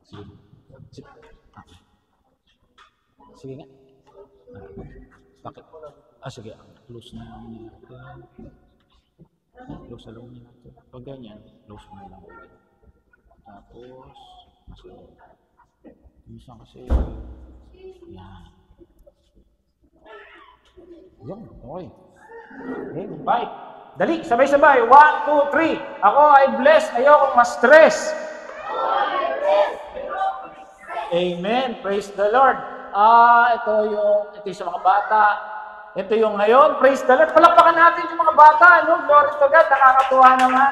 Sige. Sige. Sige nga. Bakit? Sige. Close na lang natin. Close na lang natin. Pag ganyan, close na lang. Tapos, minsan kasi, yan. Yan, okay. Okay, bye. Dali, sabay-sabay. 1, 2, 3. Ako ay blessed. Ayokong ma-stress. Amen. Praise the Lord. Ito yung sa mga bata. Ito yung ngayon. Praise the Lord. Palakpakan natin yung mga bata. No? Glory to God. Nakakatuwa naman.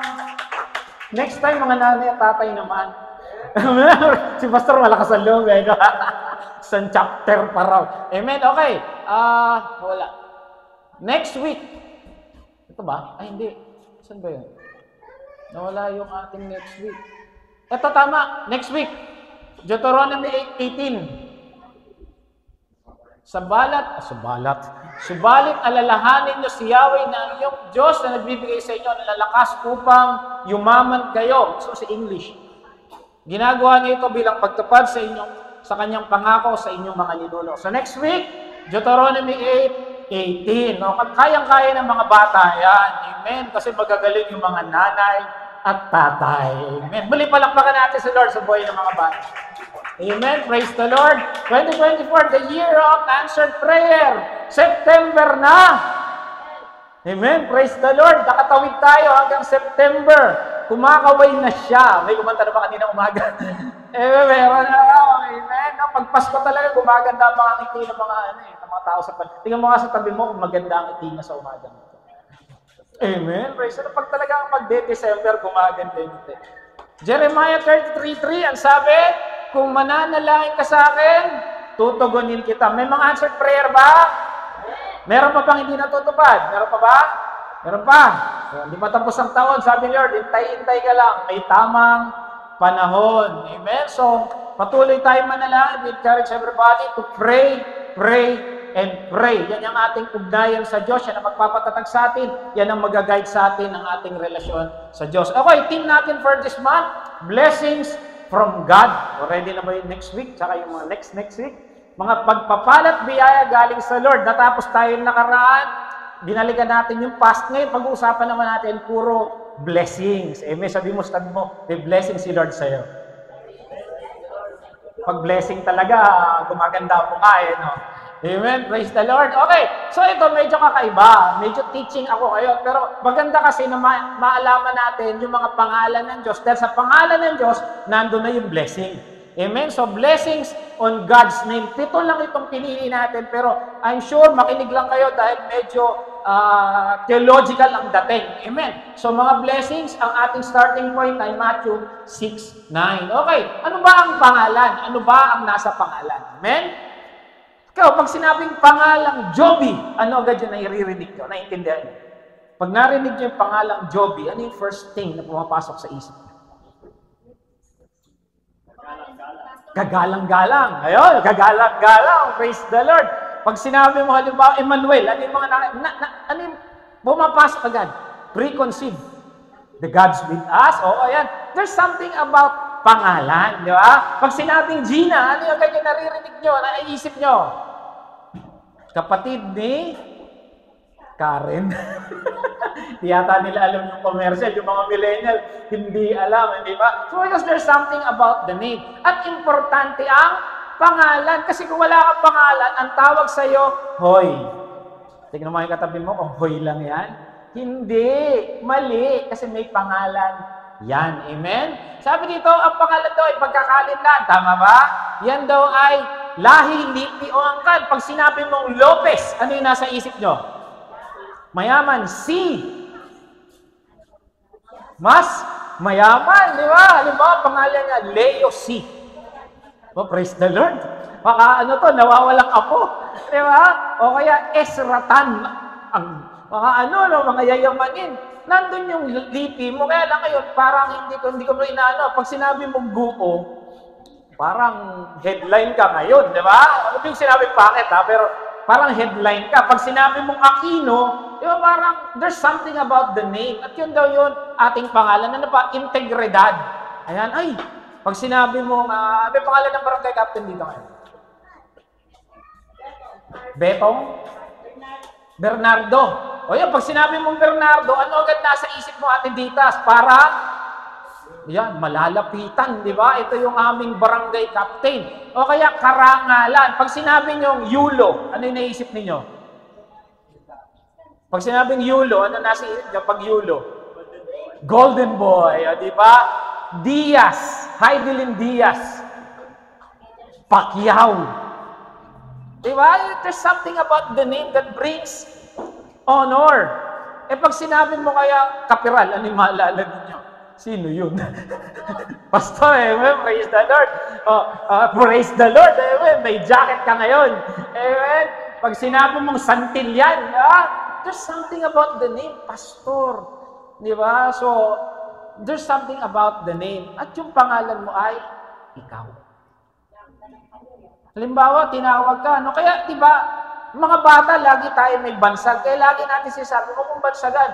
Next time, mga nanay at tatay naman. Si Pastor malakas ang loob. Isang chapter pa raw. Amen. Okay. Wala. Next week. Ito ba? Ay, hindi. Saan ba yun? Nawala yung ating next week. Ito tama. Next week. Deuteronomy 8:18. Subalit alalahanin niyo si Yahweh na ang iyong Diyos na nagbibigay sa inyo ng lalakas upang yumaman kayo. So sa English. Ginagawa niya ito bilang pagtupad sa kanyang pangako sa inyong mga ninuno. So next week, Deuteronomy 8:18. No? Kayang-kaya ng mga bata yan. Amen. Kasi magagaling yung mga nanay at tatay. Amen. Muli palakpakan natin si Lord sa buhay ng mga bata. Amen. Praise the Lord. 2024, the year of answered prayer. September na. Amen. Praise the Lord. Nakatawid tayo hanggang September. Kumakaway na siya. May kumanta na ba kanina umaga? Meron na. Amen. Pag Pasko talaga, gumaganda ang mga ngiti ng mga tao sa paligid. Tingnan mo nga sa tabi mo kung maganda ang ngiti niya sa umaga. Amen. Praise the Lord. Pag talaga mag-December, gumaganda yung ngiti. Jeremiah 33:3, ang sabi, kung mananalangin ka sa akin, tutugunin kita. May mga answered prayer ba? Meron pa bang hindi natutupad? Meron pa ba? Meron pa. So, hindi matapos ang taon. Sabi ni Lord, hintay-hintay ka lang. May tamang panahon. Amen? So, patuloy tayo manalangin. We encourage everybody to pray, pray, and pray. Yan ang ating ugnayan sa Diyos. Yan ang magpapatatag sa atin. Yan ang mag-guide sa atin ang ating relasyon sa Diyos. Okay, team natin for this month. Blessings from God. Already na ba yung next week? Tsaka yung mga next week? Mga pagpapalat biyaya galing sa Lord. Natapos tayo yung nakaraan. Binalikan natin yung past. Ngayon, pag-uusapan naman natin puro blessings. Amen. Sabi mo, may blessing si Lord sa'yo. Pag blessing talaga, gumaganda po ka no? Amen. Praise the Lord. Okay. So ito, medyo kakaiba. Medyo teaching ako kayo. Pero maganda kasi na maalaman natin yung mga pangalan ng Diyos. Dahil sa pangalan ng Diyos, nandun na yung blessing. Amen. So blessings on God's name. 7 lang itong pinili natin. Pero I'm sure makinig lang kayo dahil medyo theological ang dating. Amen. So mga blessings, ang ating starting point ay Matthew 6:9. Okay. Ano ba ang pangalan? Ano ba ang nasa pangalan? Amen. Ikaw, pag sinabing pangalang Joby, ano agad yun na iririnig nyo? Naintindihan nyo? Pag narinig nyo yung pangalang Joby, ano yung first thing na pumapasok sa isip nyo? Gagalang-galang. Ayun, gagalang-galang. Praise the Lord. Pag sinabi mo, halimbawa, Emmanuel, ano yung mga ano yung pumapasok agad? Preconceived. The God's with us. Oo, yan. There's something about pangalan, di ba? Pag sinabing Gina, ano yung agad yung naririnig nyo, naiisip nyo? Kapatid ni Karen. Di yata nila alam yung commercial, yung mga millennial, hindi alam, hindi ba? So, because there's something about the name. At importante ang pangalan. Kasi kung wala kang pangalan, ang tawag sa'yo, Hoy. Tignan mo yung katabi mo, kung Hoy lang yan. Hindi. Mali. Kasi may pangalan yan. Amen? Sabi dito, ang pangalan daw ay pagkakalinlan. Tama ba? Yan daw ay lahi, lipi o angkan. Pag sinabi mong Lopez, ano yung nasa isip nyo? Mayaman. Si. Mas mayaman. Di ba? Halimbawa, pangalan niya, Leo C. Oh, praise the Lord. Baka ano to, nawawalang apo. Di ba? O kaya Esratan. Ang mga mga yayamanin. Nandun yung lipi mo. Kaya lang ngayon, parang hindi ko mo inaano. Pag sinabi mong Guo, parang headline ka ngayon, di ba? Ano yung sinabi pangit ha? Pero parang headline ka. Pag sinabi mong Aquino, di ba parang there's something about the name. At yun daw yun, ating pangalan. Ano pa? Integridad. Ayan, ay, pag sinabi mo, may pangalan ng barangay captain dito ngayon. Betong? Bernardo. O yan, pag sinabi mong Bernardo, ano agad nasa isip mo, Ate Ditas? Para, yan, malalapitan, di ba? Ito yung aming barangay captain. O kaya karangalan. Pag sinabi nyong Yulo, ano yung naisip ninyo? Pag sinabing Yulo, ano nasa isip nyo pag Yulo? Golden Boy, o, di ba? Diaz, Heidelin Diaz. Pacquiao. Di ba? There's something about the name that brings honor. Eh pag sinabi mo kaya Kapiral, ano yung maalala ninyo? Sino yun? Pastor, praise the Lord. Praise the Lord. May jacket ka ngayon. Pag sinabi mong Santillan, there's something about the name, Pastor. Di ba? So, there's something about the name. At yung pangalan mo ay ikaw. Halimbawa, tinawag ka. No? Kaya, di ba, mga bata, lagi tayo may bansag. Kaya lagi natin sinasabi, huwag mong bansagan.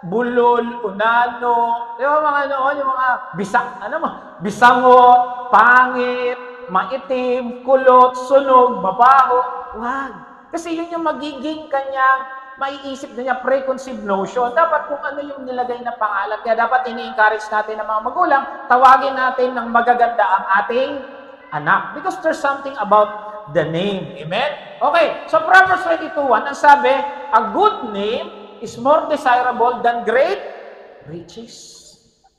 Bulol, unano, di ba mga noon, yung mga bisangot, pangit, maitim, kulot, sunog, babaho. Wag. Kasi yun yung magiging kanyang maiisip na niya preconceived notion. Dapat kung ano yung nilagay na pangalan. Kaya dapat ini-encourage natin ng mga magulang, tawagin natin ng magaganda ang ating anak. Because there's something about the name. Amen? Okay. So Proverbs 22:1, ang sabi, a good name is more desirable than great riches.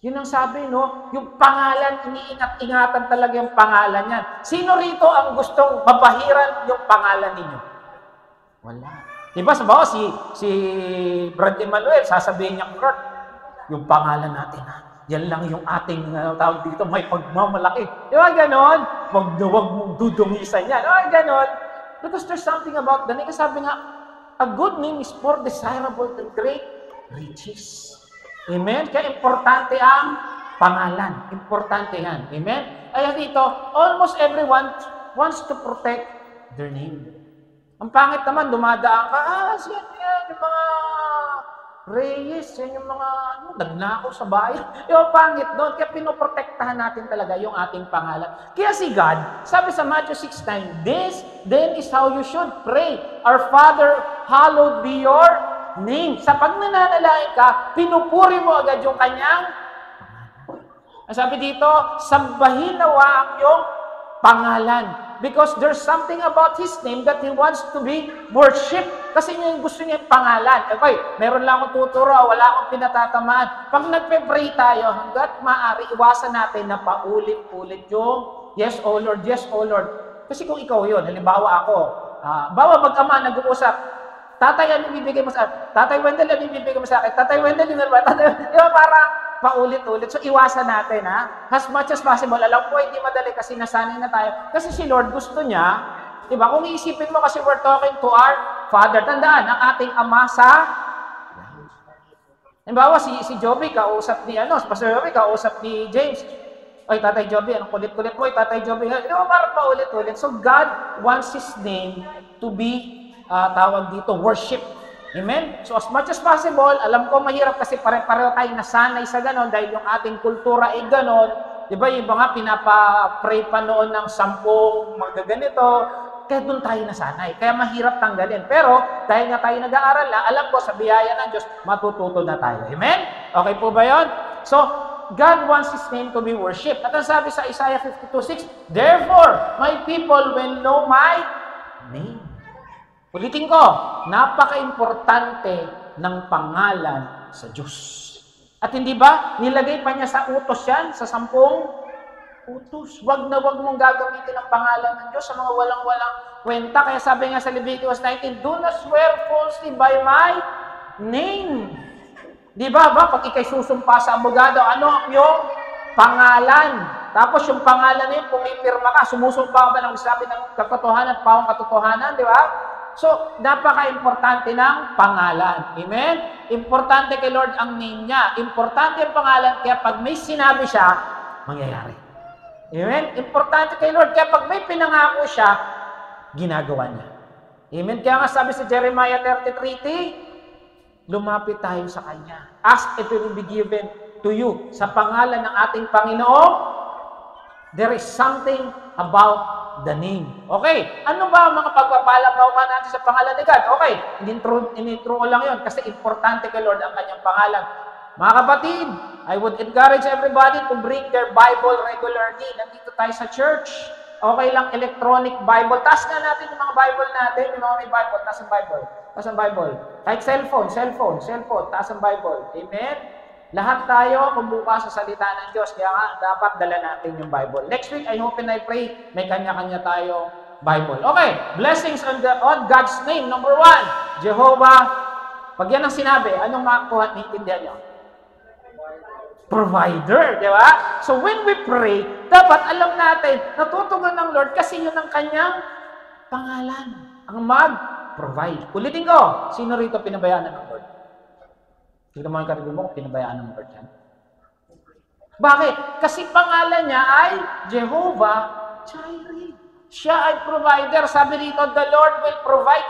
Yun ang sabi, no? Yung pangalan, iniingat-ingatan talaga yung pangalan yan. Sino rito ang gustong mabahiran yung pangalan ninyo? Wala. Diba, sabaw, si Brad Emmanuel, sasabihin niya, Kurt, yung pangalan natin, yan lang yung ating tawag dito, may pagmamalaki. Diba, ganon? Huwag mong dudungisan yan. Diba, ganon? Because there's something about the name. Kasi sabi nga, a good name is more desirable than great riches. Amen? Kaya importante ang pangalan. Importante yan. Amen? Kaya dito, almost everyone wants to protect their name. Ang pangit naman, dumadaan ka, yan, yung mga Reyes, yan yung mga nagnakaw sa bayan. Yung pangit doon, kaya pinoprotektahan natin talaga yung ating pangalan. Kaya si God, sabi sa Matthew 6:9, this then is how you should pray. Our Father, hallowed be your name. Sa pag nananalangin ka, pinupuri mo agad yung kanyang pangalan. Sabi dito, sambahin nawa ang iyong pangalan. Because there's something about His name that He wants to be worshipped. Kasi gusto niya yung pangalan. Okay, meron lang akong tuturo, wala akong pinatatamaan. Pag nagpe-pray tayo, hanggat maaari, iwasan natin na paulit-ulit yung yes, O Lord, yes, O Lord. Kasi kung ikaw yun, halimbawa ako, bawa mag-ama, nag-uusap, tatay, ano ibibigay mo sa akin? Tatay Wendell, ano ibibigay mo sa akin? Tatay Wendell, parang paulit-ulit. So, iwasan natin, as much as possible. Alam ko, hindi madali kasi nasanay na tayo. Kasi si Lord gusto niya, di ba? Kung iisipin mo kasi we're talking to our Father. Tandaan, ang ating Ama sa halimbawa, si Joby, kausap ni, Pastor Joby, kausap ni James. Ay, Tatay Joby, anong kulit-kulit mo? Tatay Joby, di ba parang paulit-ulit? So, God wants His name to be, tawag dito, worship. Amen? So as much as possible, alam ko mahirap kasi pare-pareho tayo nasanay sa ganon dahil yung ating kultura ay ganon. Di ba yung mga pinapa-pray pa noon ng 10 magaganito, kaya doon tayo nasanay. Kaya mahirap tanggalin. Pero dahil nga tayo nag-aaral na, alam ko sa biyaya ng Diyos, matututo na tayo. Amen? Okay po ba yun? So, God wants His name to be worshipped. At ang sabi sa Isaiah 52:6, therefore, my people will know my name. Ulitin ko, napaka-importante ng pangalan sa Diyos. At hindi ba, nilagay pa niya sa utos yan, sa 10 utos. Wag na wag mong gagamitin ang pangalan ng Diyos sa mga walang-walang kwenta. Kaya sabi nga sa Leviticus 19, do not swear falsely by my name. Di ba, pag ikay susumpa sa abogado, ano yung pangalan? Tapos yung pangalan na yun, pumipirma ka, sumusumpa ka ba ng sabi ng katotohanan at pawang katotohanan, di ba? So, napaka-importante ng pangalan. Amen? Importante kay Lord ang name niya. Importante ang pangalan, kaya pag may sinabi siya, mangyayari. Amen? Importante kay Lord, kaya pag may pinangako siya, ginagawa niya. Amen? Kaya nga sabi sa Jeremiah 33:3, lumapit tayo sa Kanya. Ask, it will be given. to you. Sa pangalan ng ating Panginoon, there is something about the name. Okay, ano ba ang mga pagpapalang nakuha natin sa pangalan ni God? Okay, in-intro ko lang yun kasi importante kay Lord ang kanyang pangalan. Mga kapatid, I would encourage everybody to bring their Bible regularly. Nandito tayo sa church. Okay lang, electronic Bible. Taas nga natin yung mga Bible natin. Yung mga may Bible, taas ang Bible. Taas ang Bible. Kahit cellphone, taas ang Bible. Amen? Lahat tayo kumuha sa salita ng Diyos. Kaya nga, dapat dala natin yung Bible. Next week, I hope and I pray, may kanya-kanya tayo Bible. Okay, blessings on God's name. Number 1, Jehovah. Pag yan ang sinabi, anong makuha, naiintindihan nyo? Provider, di ba? So when we pray, dapat alam natin, natutugon ng Lord kasi yun ang kanyang pangalan. Ang mag-provide. Ulitin ko, sino rito pinabayaan ng Lord? Tignan mo yung karibu mo kung pinabayaan ng Lord yan. Bakit? Kasi pangalan niya ay Jehovah Jireh. Siya ay provider. Sabi rito, the Lord will provide.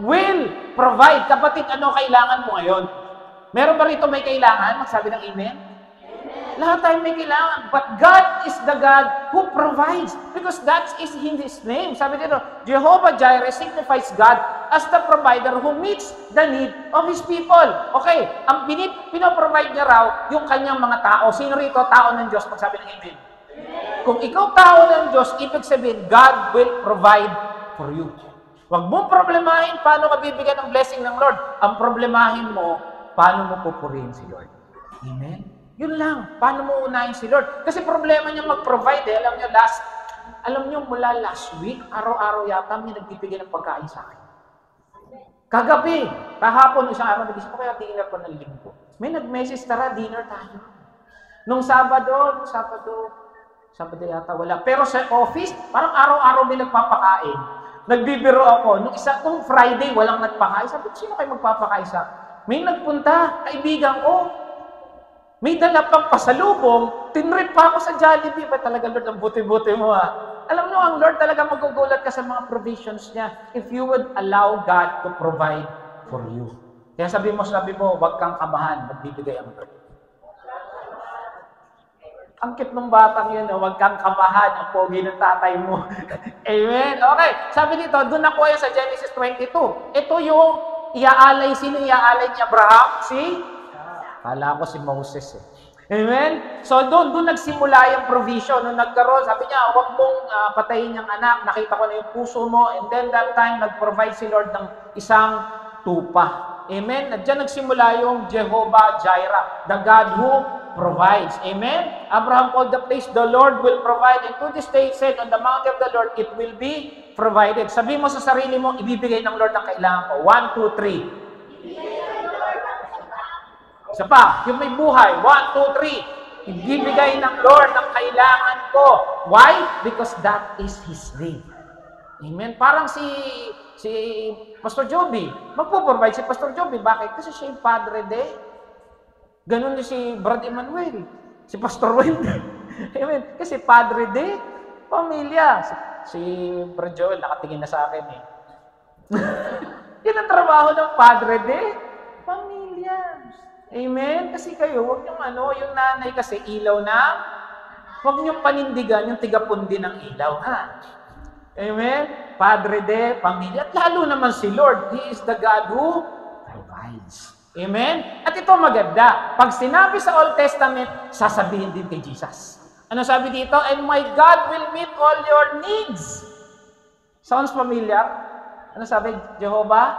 Will provide. Kapatid, ano kailangan mo ngayon? Meron ba rito may kailangan? Magsabi ng amen? Lahat tayo may kailangan. But God is the God who provides. Because that is in His name. Sabi dito, Jehovah Jireh signifies God as the provider who meets the need of His people. Okay, ang pinoprovide niya raw yung kanyang mga tao. Sino rito? Tao ng Diyos. Magsabi ng amen. Kung ikaw tao ng Diyos, ibig sabihin, God will provide for you. Huwag mong problemahin paano ka bibigyan ng blessing ng Lord. Ang problemahin mo, paano mo pupurihin si Lord. Amen? Yun lang. Paano mo unahin si Lord? Kasi problema niya mag-provide. Alam niyo, mula last week, araw-araw yata may nagbibigay ng pagkain sa akin. Kagabi, kahapon, isang araw, nag-isip ko kaya dinner ko ng linggo. May nag-message, tara, dinner tayo. Nung Sabado yata, wala. Pero sa office, parang araw-araw may nagpapakain. Nagbibiro ako. Nung Friday, walang nagpakain. Sabi ko, sino kayo magpapakain sa akin? May nagpunta, kaibigan ko. May dala pang pasalubong, tinrip pa ako sa Jollibee. Ba talaga, Lord, ang buti-buti mo ha. Alam mo, ang Lord talaga magugulat ka sa mga provisions niya if you would allow God to provide for you. Kaya sabi mo, huwag kang kabahan, magbibigay ang Lord. Ang cute ng batang yun, huwag kang kabahan, ang pogi ng tatay mo. Amen? Okay, sabi dito, doon ako yan sa Genesis 22. Ito yung iaalay, sino iaalay ni Abraham? Kala ko si Moses eh. Amen? So doon nagsimula yung provision. Nung nagkaroon, sabi niya, huwag mong patayin yung anak. Nakita ko na yung puso mo. And then that time, nag-provide si Lord ng isang tupa. Amen? At dyan nagsimula yung Jehovah Jireh, the God who provides. Amen? Abraham called the place, the Lord will provide. And to this day, said, on the mountain of the Lord, it will be provided. Sabi mo sa sarili mo, ibibigay ng Lord ang kailangan ko. 1, 2, 3. Isa pa, yung may buhay. 1, 2, 3. Ibibigay ng Lord ang kailangan ko. Why? Because that is His name. Amen? Parang si Pastor Joby. Magpo-provide si Pastor Joby. Bakit? Kasi siya yung Padre de. Ganun din si Brad Emmanuel. Si Pastor Wendell. Amen? Kasi Padre de pamilya. Si Brad Joel, nakatingin na sa akin eh. Yan ang trabaho ng Padre de pamilya. Amen? Kasi kayo, huwag yung yung nanay kasi ilaw na, huwag niyong panindigan yung tigapundi ng ilaw, ha? Amen? Padre de, pamilya, at lalo naman si Lord. He is the God who provides. Amen? At ito maganda. Pag sinabi sa Old Testament, sasabihin din kay Jesus. Ano sabi dito? And my God will meet all your needs. Sounds familiar? Ano sabi? Jehovah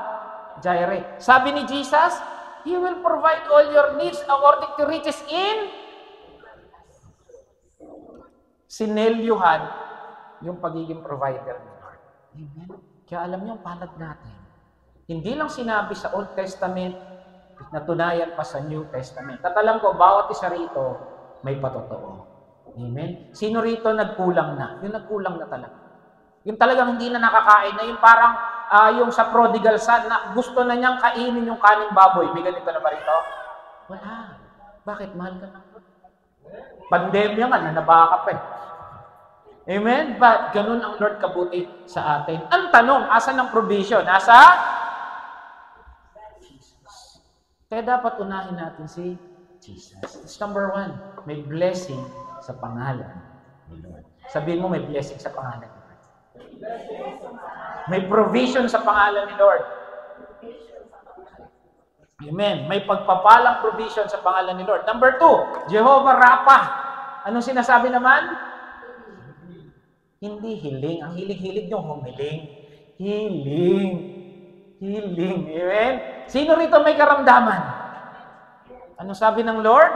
Jireh. Sabi ni Jesus, He will provide all your needs according to riches in sinelyuhan yung pagiging provider ni Lord. Amen? Kaya alam niyo, palad natin. Hindi lang sinabi sa Old Testament, natunayan pa sa New Testament. At alam ko, bawat isa rito, may patotoo. Amen? Sino rito nagkulang na? Yung nagkulang na talaga. Yung talagang hindi na nakakain na, yung parang yung sa prodigal son na gusto na niyang kainin yung kaning baboy. May ganito na ba rito? Wala. Bakit? Mahal ka na. Pandemya nga, nanabaka pa eh. Amen? But ganun ang Lord kabuti sa atin. Ang tanong, asan ang provision? Nasa? Jesus. Kaya dapat unahin natin si Jesus. It's number one. May blessing sa pangalan ni Lord. Sabihin mo, may blessing sa pangalan ni Lord. May provision sa pangalan ni Lord. Amen. May pagpapalang provision sa pangalan ni Lord. Number two, Jehovah Rapha. Anong sinasabi naman? Hindi hiling. Ang hilig-hilig nyo, humiling. Healing. Healing. Amen? Sino rito may karamdaman? Anong sabi ng Lord?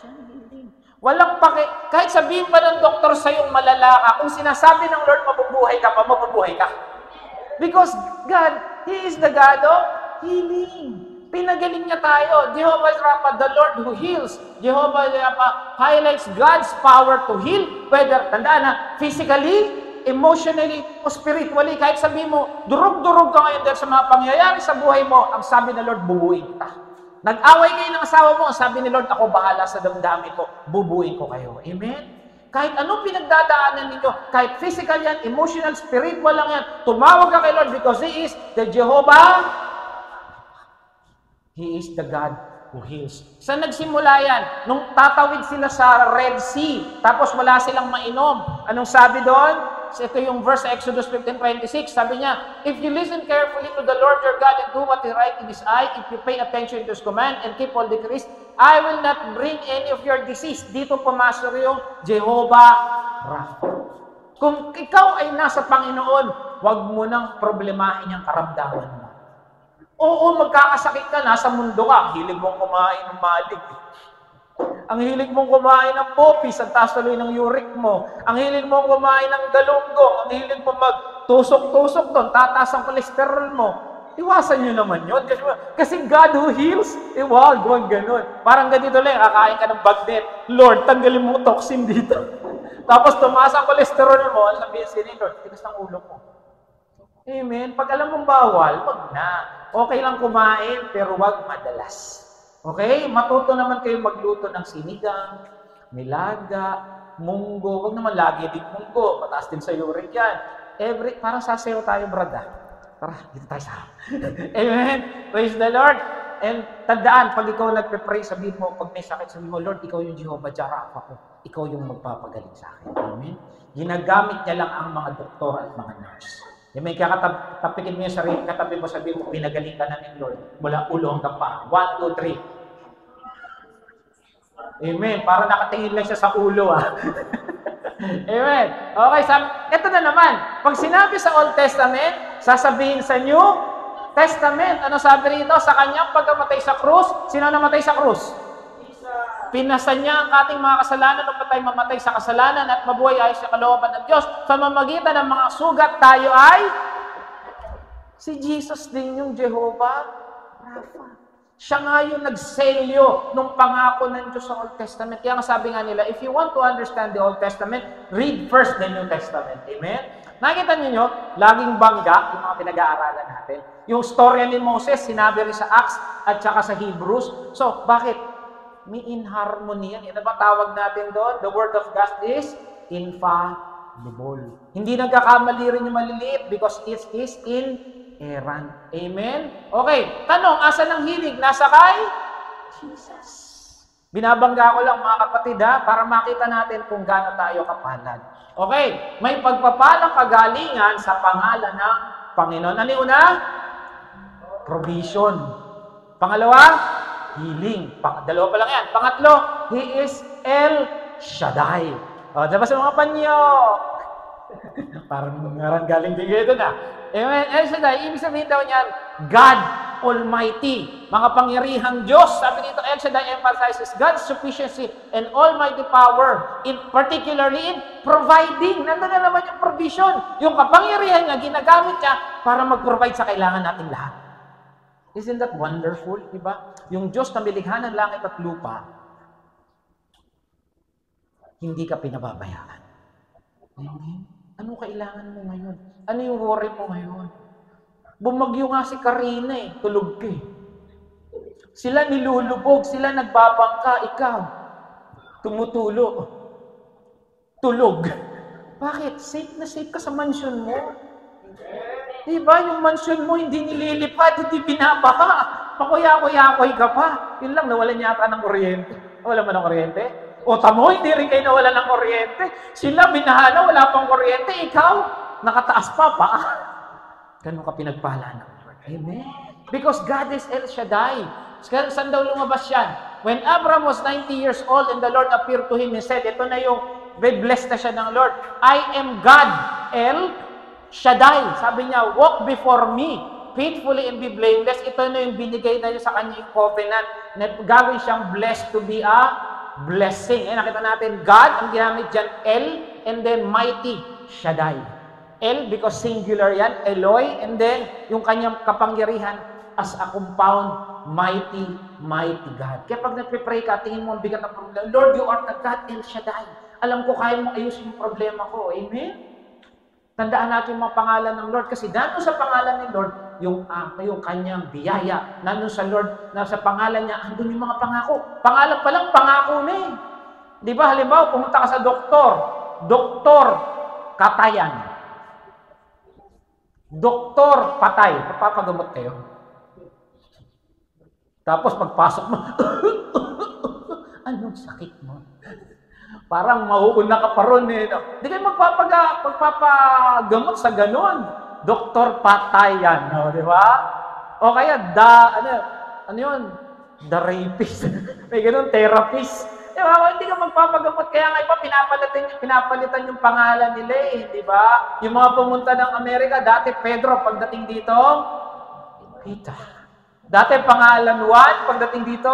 Siyang healing. Walang kahit sabihin pa ng doktor sa'yong malala ka, kung sinasabi ng Lord mabubuhay ka pa, mabubuhay ka. Because God, He is the God of healing. Pinagaling niya tayo. Jehovah Rapha, the Lord who heals. Jehovah Rapha highlights God's power to heal, whether, tandaan na, physically, emotionally, o spiritually. Kahit sabihin mo, durog-durog ka ngayon dahil sa mga pangyayari sa buhay mo, ang sabi ng Lord, bubuin kita. Nag-away kayo ng asawa mo, ang sabi ni Lord, ako bahala sa damdamin ko, bubuin ko kayo. Amen? Kahit anong pinagdadaanan ninyo, kahit physical yan, emotional, spiritual lang yan, tumawag ka kay Lord because He is the Jehovah. He is the God who heals. Saan nagsimula yan? Nung tatawid sila sa Red Sea, tapos wala silang mainom. Anong sabi doon? Ito yung verse sa Exodus 15:26. Sabi niya, if you listen carefully to the Lord your God and do what is right in His eye, if you pay attention to His command and keep all decrees, I will not bring any of your disease. Dito pumasok yung Jehovah Rapha. Kung ikaw ay nasa Panginoon, huwag mo nang problemahin yung karamdaman mo. Oo, magkakasakit ka, nasa mundo ka. Ang hilig mong kumain ng malig. Ang hilig mong kumain ng popis, ang taas tuloy ng uric mo. Ang hilig mong kumain ng galunggong. Ang hilig mong magtusok-tusok doon, tataas ang kolesterol mo. Iwasan nyo naman yun. Kasi God who heals, wag ganun. Parang ganito lang, kakain ka ng bagnet. Lord, tanggalin mo toxin dito. Tapos tumaas ang kolesterol mo, sabihin si Lord, tigas ng ulo mo. Amen. Pag alam mong bawal, wag na. Okay lang kumain, pero wag madalas. Okay? Matuto naman kayo magluto ng sinigang, nilaga, munggo. Wag naman lagi din munggo. Mataas din sa uric yan. Parang sasayaw tayo, brada. Tara, dito tayo sa Amen. Praise the Lord. And tandaan, pag ikaw nagpe-pray, sabihin mo, pag may sakit, sabihin mo, Lord, ikaw yung Jehovah Rapha ko. Ikaw yung magpapagaling sa akin. Amen. Ginagamit niya lang ang mga doktor at mga nurse. Yung may tapikin mo yung sarili, katabi mo, sabihin mo, pinagaling ka na ni Lord. Mula ulo hanggang pa. 1, 2, 3. Amen. Para nakatingin lang siya sa ulo, Amen. Okay, ito na naman. Pag sinabi sa Old Testament, sasabihin sa New Testament. Ano sabi rito? Sa kanyang pagkamatay sa krus, sino namatay sa krus? Pinasan niya ang ating mga kasalanan upang tayo mamatay sa kasalanan at mabuhay ayon sa kalooban ng Diyos. Sa mamagitan ng mga sugat, tayo ay si Jesus din yung Jehovah Rapha. Siya nga yung nagselyo nung pangako ng Diyos sa Old Testament. Kaya nga sabi nga nila, if you want to understand the Old Testament, read first the New Testament. Amen? Nakikita niyo, laging bangga yung mga pinag-aaralan natin. Yung storya ni Moses, sinabi rin sa Acts at saka sa Hebrews. So, bakit? May inharmony yan. Ano ba tawag natin doon? The Word of God is infallible. Hindi nagkakamali rin yung maliliit because it is inerrant. Amen? Okay. Tanong, asan ang hilig? Nasa kay Jesus. Binabangga ko lang mga kapatid para makita natin kung gaano tayo kapalad. Okay. May pagpapalang kagalingan sa pangalan ng Panginoon. Ano yung una? Provision. Pangalawa? Healing. Dalawa pa lang yan. Pangatlo, He is El Shaddai. O, diba sa mga panyo? Parang galing din kayo doon Amen. El Shaddai, ibig sabihin daw niyan, God Almighty. Mga pangyarihang Diyos. Sabi dito, El Shaddai emphasizes God's sufficiency and almighty power, particularly in providing. Nandun na naman yung provision. Yung kapangyarihan niya, ginagamit niya para mag-provide sa kailangan nating lahat. Isn't that wonderful, diba? Yung Diyos na milikha ng langit at lupa, hindi ka pinababayaan. Amen? Ano kailangan mo ngayon? Ano yung worry mo ngayon? Bumagyo nga si Karina tulog ka Sila nilulubog, sila nagbabangka, ikaw, tumutulo. Tulog. Bakit? Safe na safe ka sa mansion mo. Diba? Yung mansion mo hindi nililipad, hindi binabaha. Pakuya-kuya-kuy ka pa. Yun lang, nawalan yata ng kuryente. Wala ba ng kuryente? O tamo, hindi rin kayo nawala ng kuryente. Sila, binahala, wala pang kuryente. Ikaw, nakataas pa. Ganun ka pinagpala ng Lord. Amen. Because God is El Shaddai. Saan daw lumabas yan? When Abraham was 90 years old and the Lord appeared to him and said, ito na yung blessed na siya ng Lord. I am God, El Shaddai. Sabi niya, walk before me, faithfully and be blameless. Ito na yung binigay na niya sa kanya yung covenant na gagawin siyang blessed to be a blessing. Nakita natin, God, ang ginamit dyan, El, and then mighty, Shaddai. El, because singular yan, Eloi, and then yung kanyang kapangyarihan as a compound, mighty God. Kaya pag nagpipray ka, tingin mo ang bigat ng problema, Lord, you are the God, El Shaddai. Alam ko, kaya mo ayusin yung problema ko. Amen? Tandaan natin yung mga pangalan ng Lord kasi nandun sa pangalan ni Lord, yung kanyang biyaya. Nandun sa Lord, sa pangalan niya, andun yung mga pangako. Pangalan pa lang, pangako na eh. Di ba, halimbawa, pumunta ka sa doktor, katayan. Doktor, patay. Papagamot kayo. Tapos pagpasok mo, anong sakit mo? Parang mauuna ka pa ron eh. Hindi kayo magpapagamot sa ganon. Doktor patayan, no? Di ba? O kaya, ano yun? The rapist. May ganon, therapist. Di ba? Hindi ka magpapagamot. Kaya nga iba, pinapalitan yung pangalan nila eh. Di ba? Yung mga pumunta ng Amerika, dati Pedro, pagdating dito, Peter. Dati pangalan Juan, pagdating dito,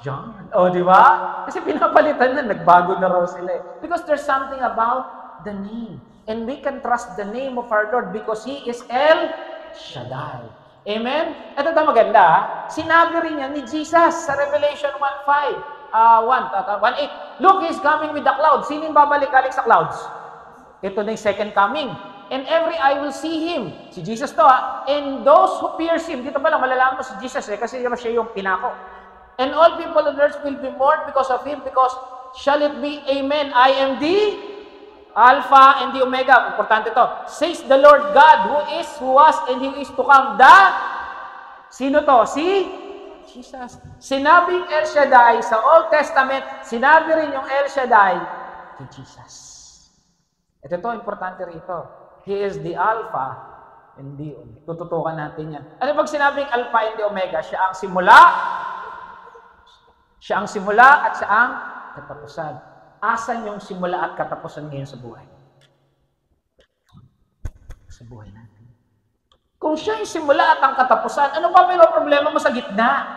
John. O, di ba? Kasi pinapalitan na, nagbago na raw sila eh. Because there's something about the name. And we can trust the name of our Lord because He is El Shaddai. Amen? Ito na maganda. Sinabi rin niya ni Jesus sa Revelation 1:8. Look, He's coming with the clouds. Sino yung babalik-alik sa clouds? Ito na yung second coming. And every eye will see Him. Si Jesus to ha. And those who pierce Him. Dito ba lang malalaman mo si Jesus eh. Kasi siya yung pinako. And all people on earth will be mourned because of Him. Because shall it be, Amen, I am the Alpha and the Omega. Importante to. Says the Lord God, who is, who was, and who is to come. Sino to? Si Jesus. Sinabing El Shaddai sa Old Testament, sinabi rin yung El Shaddai kay Jesus. Ito to, importante rito. He is the Alpha and the Omega. Tututukan natin yan. Ano pag sinabing Alpha and the Omega? Siya ang simula at siya ang katapusan. Asan yung simula at katapusan ngayon sa buhay? Sa buhay natin. Kung siya yung simula at ang katapusan, ano pa may problema mo sa gitna?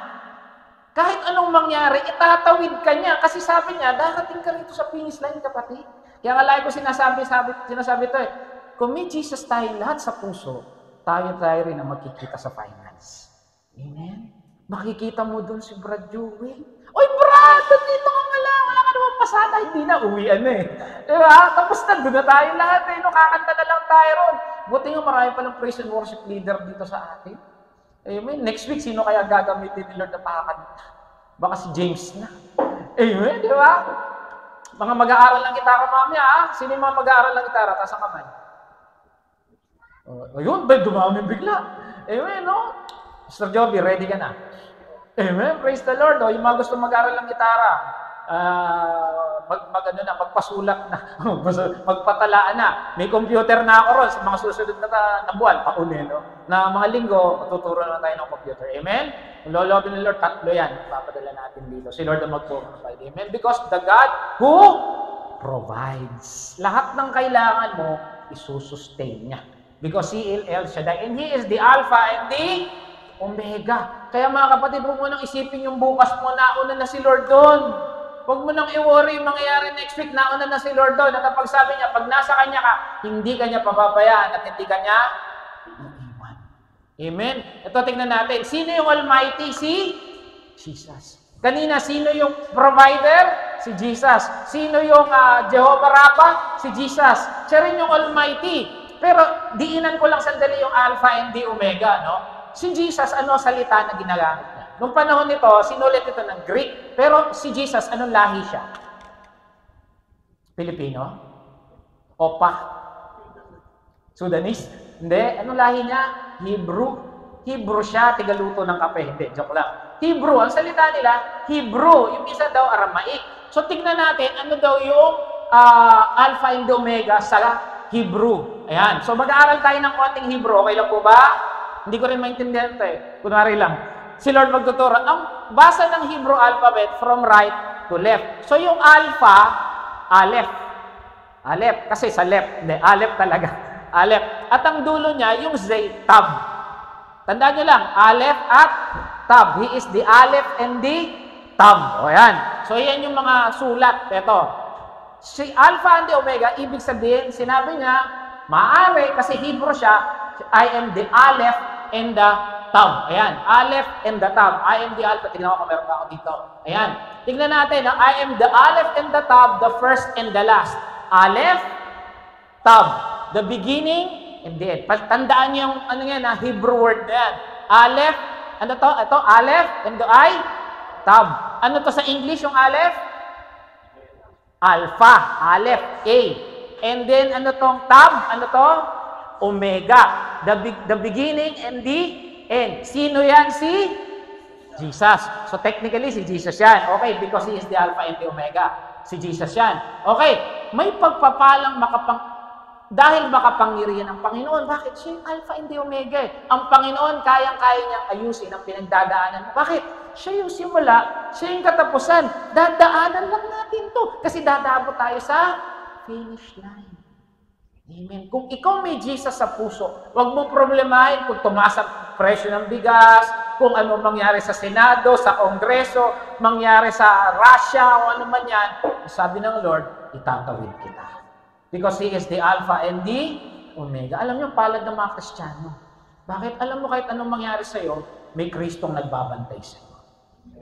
Kahit anong mangyari, itatawid ka niya. Kasi sabi niya, darating ka rito sa finish line, kapatid. Kaya nga lagi ko sinasabi ito eh. Kung may Jesus tayo lahat sa puso, tayo rin ang makikita sa finance. Amen? Makikita mo dun si Brad Jewel. Oy, Brad! Dito ka wala ka naman pasada. Hindi na, uwian na eh. Diba? Tapos nandun na tayo lahat eh. Kakanta na lang tayo ron. Buti nga marami palang praise and worship leader dito sa atin. Amen. Next week, sino kaya gagamitin ni Lord na pakakanta? Baka si James na. Amen, di ba? Mga mag-aaral ng gitara mamaya, ah. Sino yung mga mag-aaral ng gitara? Taas ang kamay. Ayun, dumami bigla. Amen, no? Mr. Joby, ready ka na? Amen, praise the Lord. O, yung mga gusto mag-aaral ng gitara, magpasulat na, magpatalaan na. May computer na ako ron sa mga susunod na buwan, pauli, no? Na mga linggo, matuturo na tayo ng computer. Amen? Kung lolobin ng Lord, 3 yan. Papadala natin dito. Si Lord ang mag-provide. Amen? Because the God who provides. Lahat ng kailangan mo, isusustain niya. Because He is El Shaddai. And He is the Alpha and the Omega. Kaya mga kapatid, huwag mo nang isipin yung bukas mo, nauna na si Lord doon. Huwag mo nang i-worry yung mangyayari next week, nauna na si Lord doon. At ang pagsabi niya, pag nasa Kanya ka, hindi Kanya pababayaan at hindi Kanya iiwan. Amen? Ito, tingnan natin. Sino yung Almighty? Si Jesus. Kanina, sino yung provider? Si Jesus. Sino yung Jehovah Rapha? Si Jesus. Siya rin yung Almighty. Pero, diinan ko lang sandali yung Alpha and the Omega, no? Si Jesus, ano salita na ginagamit niya? Noong panahon nito, sinulit ito ng Greek. Pero si Jesus, anong lahi siya? Pilipino? Opa? Sudanese? Hindi. Anong lahi niya? Hebrew. Hebrew siya, tigaluto ng kape. Hindi, joke lang. Hebrew, ang salita nila, Hebrew. Yung isa daw, Aramaic. So, tignan natin, ano daw yung Alpha and Omega sa Hebrew. Ayan. So, mag-aaral tayo ng konting Hebrew. Okay lang po ba? Hindi ko rin maintindihan ito eh. Kunwari lang. Si Lord magtuturo. Ang basa ng Hebrew alphabet from right to left. So, yung Alpha, Aleph. Aleph. Kasi sa left. Hindi, Aleph talaga. Aleph. At ang dulo niya, yung Zay, Tab. Tandaan nyo lang, Aleph at Tab. He is the Aleph and the Tab. O yan. So, yan yung mga sulat. Ito. Si Alpha and the Omega, ibig sabihin, sinabi niya, maaari, kasi Hebrew siya, I am the Aleph and the Tab. Ayan. Aleph and the Tab. I am the Alpha. Tignan ko kung meron pa ako dito. Ayan. Tignan natin. I am the Aleph and the Tab, the first and the last. Aleph, Tab. The beginning and the end. Tandaan niyo yung ano yan, Hebrew word na yan. Aleph, ano to? Ito, Aleph, and the I, Tab. Ano to sa English yung Aleph? Alpha, Aleph, A. And then, ano tong Tab? Ano to? Omega. The beginning and the end. Sino yan? Si Jesus. So, technically, si Jesus yan. Okay, because He is the Alpha and the Omega. Si Jesus yan. Okay, may pagpapalang dahil makapangyarihan ang Panginoon. Bakit? Siya yung Alpha and the Omega. Ang Panginoon, kayang-kaya niyang ayusin ang pinagdadaanan mo. Bakit? Siya yung simula, siya yung katapusan. Dadaanan lang natin to. Kasi dadabot tayo sa finish line. Amen. Kung ikaw may Jesus sa puso, huwag mo problemahin kung tumaas ang presyo ng bigas, kung ano mangyari sa Senado, sa Kongreso, mangyari sa Russia, o ano man yan. Sabi ng Lord, itatawid kita. Because He is the Alpha and the Omega. Alam niyo, palad ng mga Kristiyano. Bakit? Alam mo, kahit anong mangyari sa'yo, may Kristong nagbabantay sa'yo.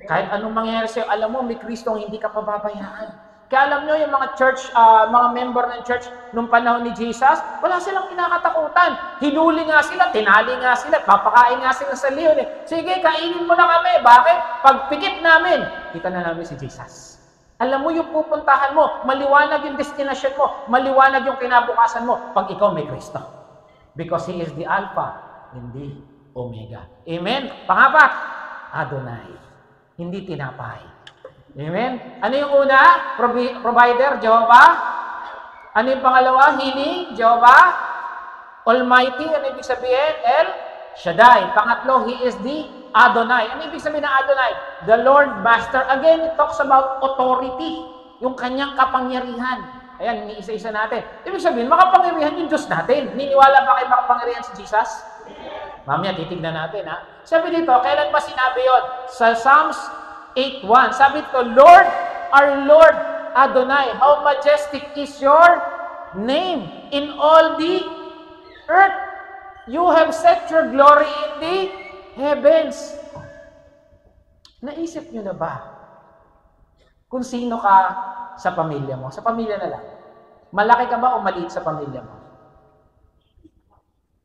Kahit anong mangyari sa'yo, alam mo, may Kristong hindi ka pababayaan. Kaya alam niyo, yung mga church, mga member ng church, nung panahon ni Jesus, wala silang kinakatakutan. Hinuli nga sila, tinali nga sila, papakain nga sila sa leon. Sige, kainin mo na kami. Bakit? Pag pikit namin, kita na namin si Jesus. Alam mo yung pupuntahan mo, maliwanag yung destination mo, maliwanag yung kinabukasan mo pag ikaw may Kristo. Because He is the Alpha and the Omega. Amen? Pangapat, Adonai. Hindi tinapay. Amen? Ano yung una? Provider, Jehovah. Ano yung pangalawa? Healing, Jehovah. Almighty, ano ibig sabihin? El Shaddai. Pangatlo, He is the Adonai. Ano ibig sabihin ng Adonai? The Lord Master. Again, it talks about authority. Yung kanyang kapangyarihan. Ayan, isa-isa natin. Ibig sabihin, makapangyarihan yung Diyos natin. Niniwala ba kayo makapangyarihan si Jesus? Mamaya, titignan natin, ha? Sabi dito, kailan ba sinabi yun? Sa Psalms 8:1. Sabi dito, Lord, our Lord Adonai, how majestic is your name in all the earth. You have set your glory in the heavens. Naisip nyo na ba kung sino ka sa pamilya mo? Sa pamilya na lang. Malaki ka ba o maliit sa pamilya mo?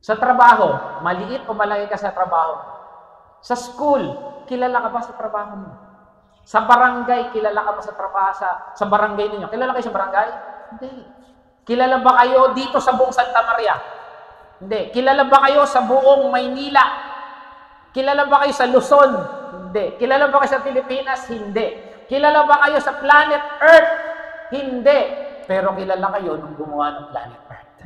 Sa trabaho, maliit o malaki ka sa trabaho? Sa school, kilala ka ba sa trabaho mo? Sa barangay, kilala ka ba sa trabaho sa barangay ninyo? Kilala kayo sa barangay? Hindi. Kilala ba kayo dito sa buong Santa Maria? Hindi. Kilala ba kayo sa buong Maynila? Kilala ba kayo sa Luzon? Hindi. Kilala ba kayo sa Pilipinas? Hindi. Kilala ba kayo sa planet Earth? Hindi. Pero kilala kayo nung gumawa ng planet Earth.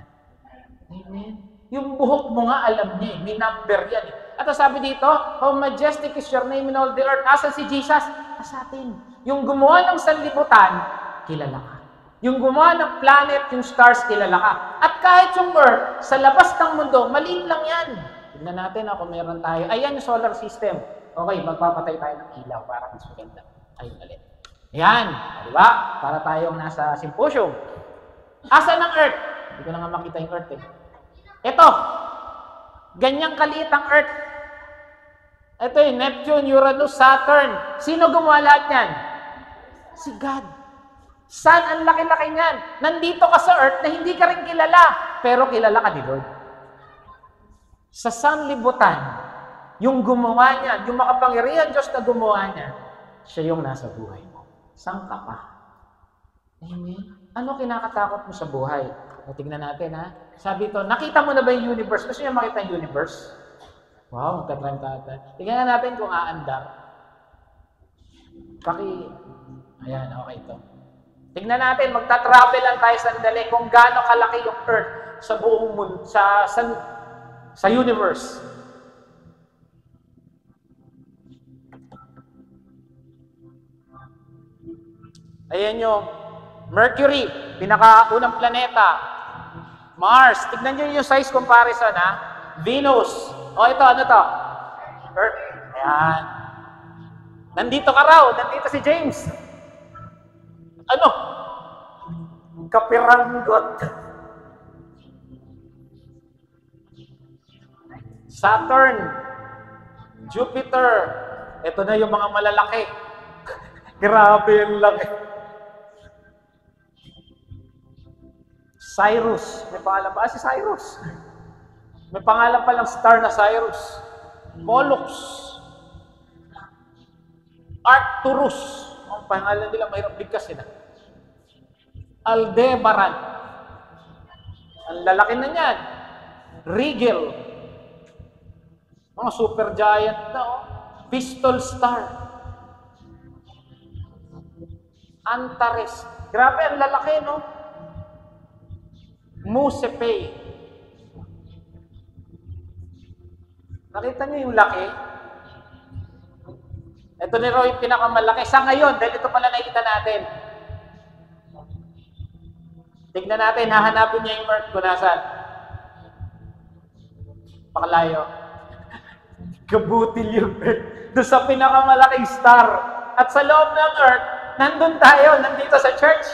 Amen. Yung buhok mo nga alam niya, may number yan. At sabi dito, how majestic is your name in all the earth. Asa si Jesus? Sa atin. Yung gumawa ng sanlibutan, kilala ka. Yung gumawa ng planet, yung stars, kilala ka. At kahit yung earth, sa labas ng mundo, maliit lang yan. Tignan natin kung meron tayo. Ayan yung solar system. Okay, magpapatay tayo ng ilaw para mas maganda. Ayun ulit. Ayan. Diba? Para tayong nasa symposium. Asa ng earth? Hindi ko na nga makita yung earth eh. Ito. Ganyang kaliit ang earth. Ito yung Neptune, Uranus, Saturn. Sino gumawa lahat yan? Si God. Sun, ang laki-laki niyan. Nandito ka sa earth na hindi ka rin kilala, pero kilala ka ni Lord. Sa sanlibutan, yung gumawa niya, yung makapangyarihan Diyos na gumawa niya, siya yung nasa buhay mo. Saan ka pa? Amen? Ano kinakatakot mo sa buhay? O, tignan natin, ha? Sabi ito, nakita mo na ba yung universe? Gusto niyo makita yung universe? Wow, magka-try tayo. Tingnan natin kung aandar. Ayan, okay ito. Tingnan natin, magta-travel lang tayo sandali kung gaano kalaki yung Earth sa buong mundo, sa universe. Ayan yung Mercury, pinakaunang planeta. Mars, tignan nyo yung size comparison, ha? Venus. O ito, ano to? Earth. Ayan. Nandito ka raw, nandito si James. Ano? Kapiranggot. Saturn. Jupiter. Ito na yung mga malalaki. Grabe yung laki. Cyrus. May pangalan pa? Si Cyrus. May pangalan pa lang star na Cyrus. Pollux. Arcturus. Ang pangalan nila, mayroong bigkas sila. Aldebaran. Ang lalaki na niyan. Rigel. Mga super giant na, oh. Pistol star. Antares. Grabe, ang lalaki, no? Musepay. Nakita niyo yung laki? Ito ni Roy yung pinakamalaki. Sa ngayon, dahil ito pala nakikita natin. Tignan natin, hahanapin niya yung Earth kung nasaan. Pakalayo. Kabutil yung Earth. Doon sa pinakamalaking star. At sa loob ng Earth, nandun tayo, nandito sa church.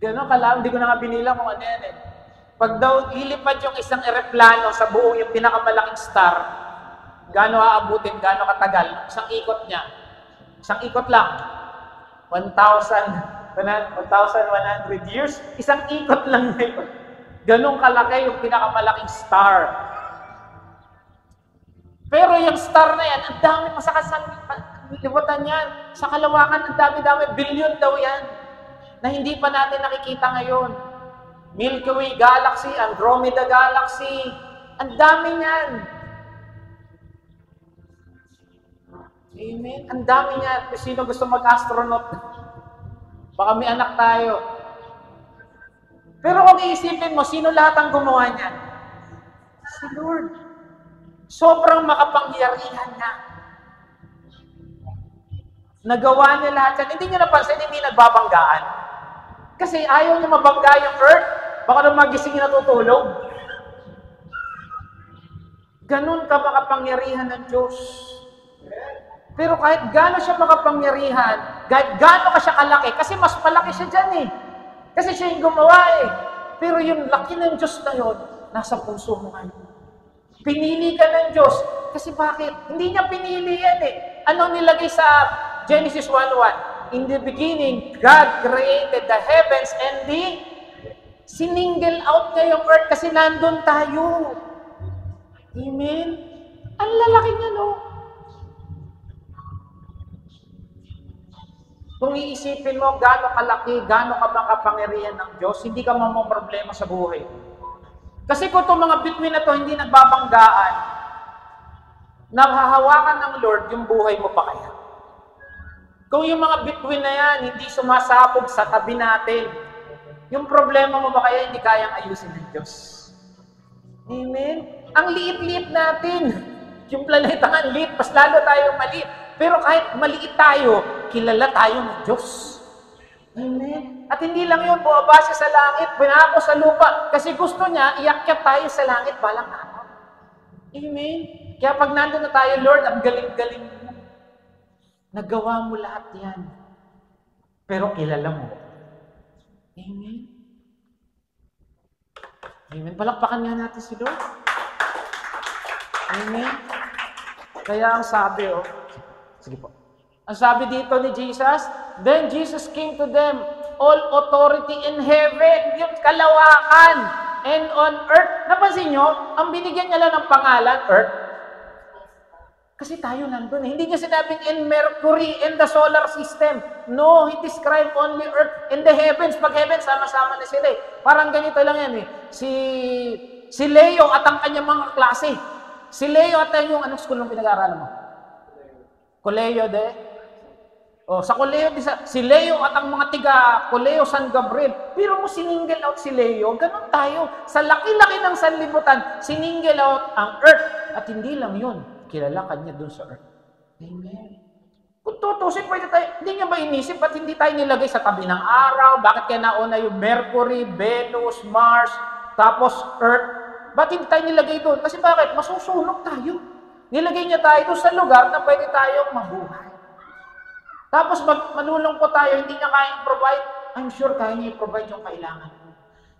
Gano'n kalam, hindi ko na nga binilang kung ano yan eh. Pag daw ilipad yung isang eroplano sa buong yung pinakamalaking star, gaano aabutin, gaano katagal, isang ikot niya. Isang ikot lang. 1,100 years, isang ikot lang na yun. Ganun kalaki yung pinakamalaking star. Pero yung star na yan, ang dami masakasan, libutan yan. Sa kalawakan, ang dami-dami, billion daw yan, na hindi pa natin nakikita ngayon. Milky Way Galaxy, Andromeda Galaxy, ang dami yan. Amen. Ang dami yan. Kung sino gusto mag-astronaut, baka may anak tayo. Pero kung iisipin mo, sino lahat ang gumawa niyan? Si Lord. Sobrang makapangyarihan niya. Nagawa niya lahat yan. Hindi niyo napansin, hindi nagbabanggaan. Kasi ayaw niya mabangga yung Earth. Baka nung magising natutulog. Ganun ka makapangyarihan ng Diyos. Pero kahit gaano siya makapangyarihan, kahit gaano ka siya kalaki, kasi mas malaki siya dyan eh. Kasi siya yung gumawa eh. Pero yung laki ng Diyos na yun, nasa puso mo ngayon. Pinili ka ng Diyos. Kasi bakit? Hindi niya pinili yan eh. Anong nilagay sa Genesis 1:1? In the beginning, God created the heavens and the siningle out niya yung earth kasi nandun tayo. Amen? Ang lalaki niya, no? Kung iisipin mo gaano kalaki, gaano ka makapangyarihan ng Diyos, hindi ka problema sa buhay. Kasi kung itong mga bituin na to hindi nagbabanggaan, nahahawakan ng Lord yung buhay mo pa kaya. Kung yung mga bituin na yan, hindi sumasabog sa tabi natin, yung problema mo ba kaya hindi kayang ayusin ng Diyos? Amen? Ang liit-liit natin. Yung planeta nga liit, mas lalo tayong maliit. Pero kahit maliit tayo, kilala tayo ng Diyos. Amen? At hindi lang yun, buwabase sa langit, binako sa lupa. Kasi gusto niya, iakyat tayo sa langit balang araw. Amen? Kaya pag nandun na tayo, Lord, ang galing-galing mo. Nagawa mo lahat yan. Pero kilala mo. Amen? Amen? Palakpakan nga natin si Lord. Amen? Kaya ang sabi, sige po. Ang sabi dito ni Jesus, then Jesus came to them, all authority in heaven, yung kalawakan, and on earth. Napansin nyo, ang binigyan niya lang ng pangalan, earth. Kasi tayo nandun eh. Hindi niya sinabing in Mercury, in the solar system. No, he described only earth and the heavens. Pag heavens, sama-sama na sila eh. Parang ganito lang yan eh. Si Leo at ang kanyang mga klase. Si Leo at yung anong school nung pinag-aaralan mo? Colegio de? Sa Colegio de si Leo at ang mga tiga Colegio San Gabriel. Pero mo sininggle out si Leo, ganun tayo. Sa laki-laki ng sanlibutan, sininggle out ang earth. At hindi lang yun, kilala ka niya dun sa earth. Amen. Kung tutusin, pwede tayo, hindi niya ba inisip ba't hindi tayo nilagay sa tabi ng araw? Bakit kaya nauna yung Mercury, Venus, Mars, tapos Earth? Ba't hindi tayo nilagay doon? Kasi bakit? Masusunog tayo. Nilagay niya tayo doon sa lugar na pwede tayong mabuhay. Tapos malulungkot tayo, hindi niya kayang provide. I'm sure kaya niya i-provide yung kailangan mo.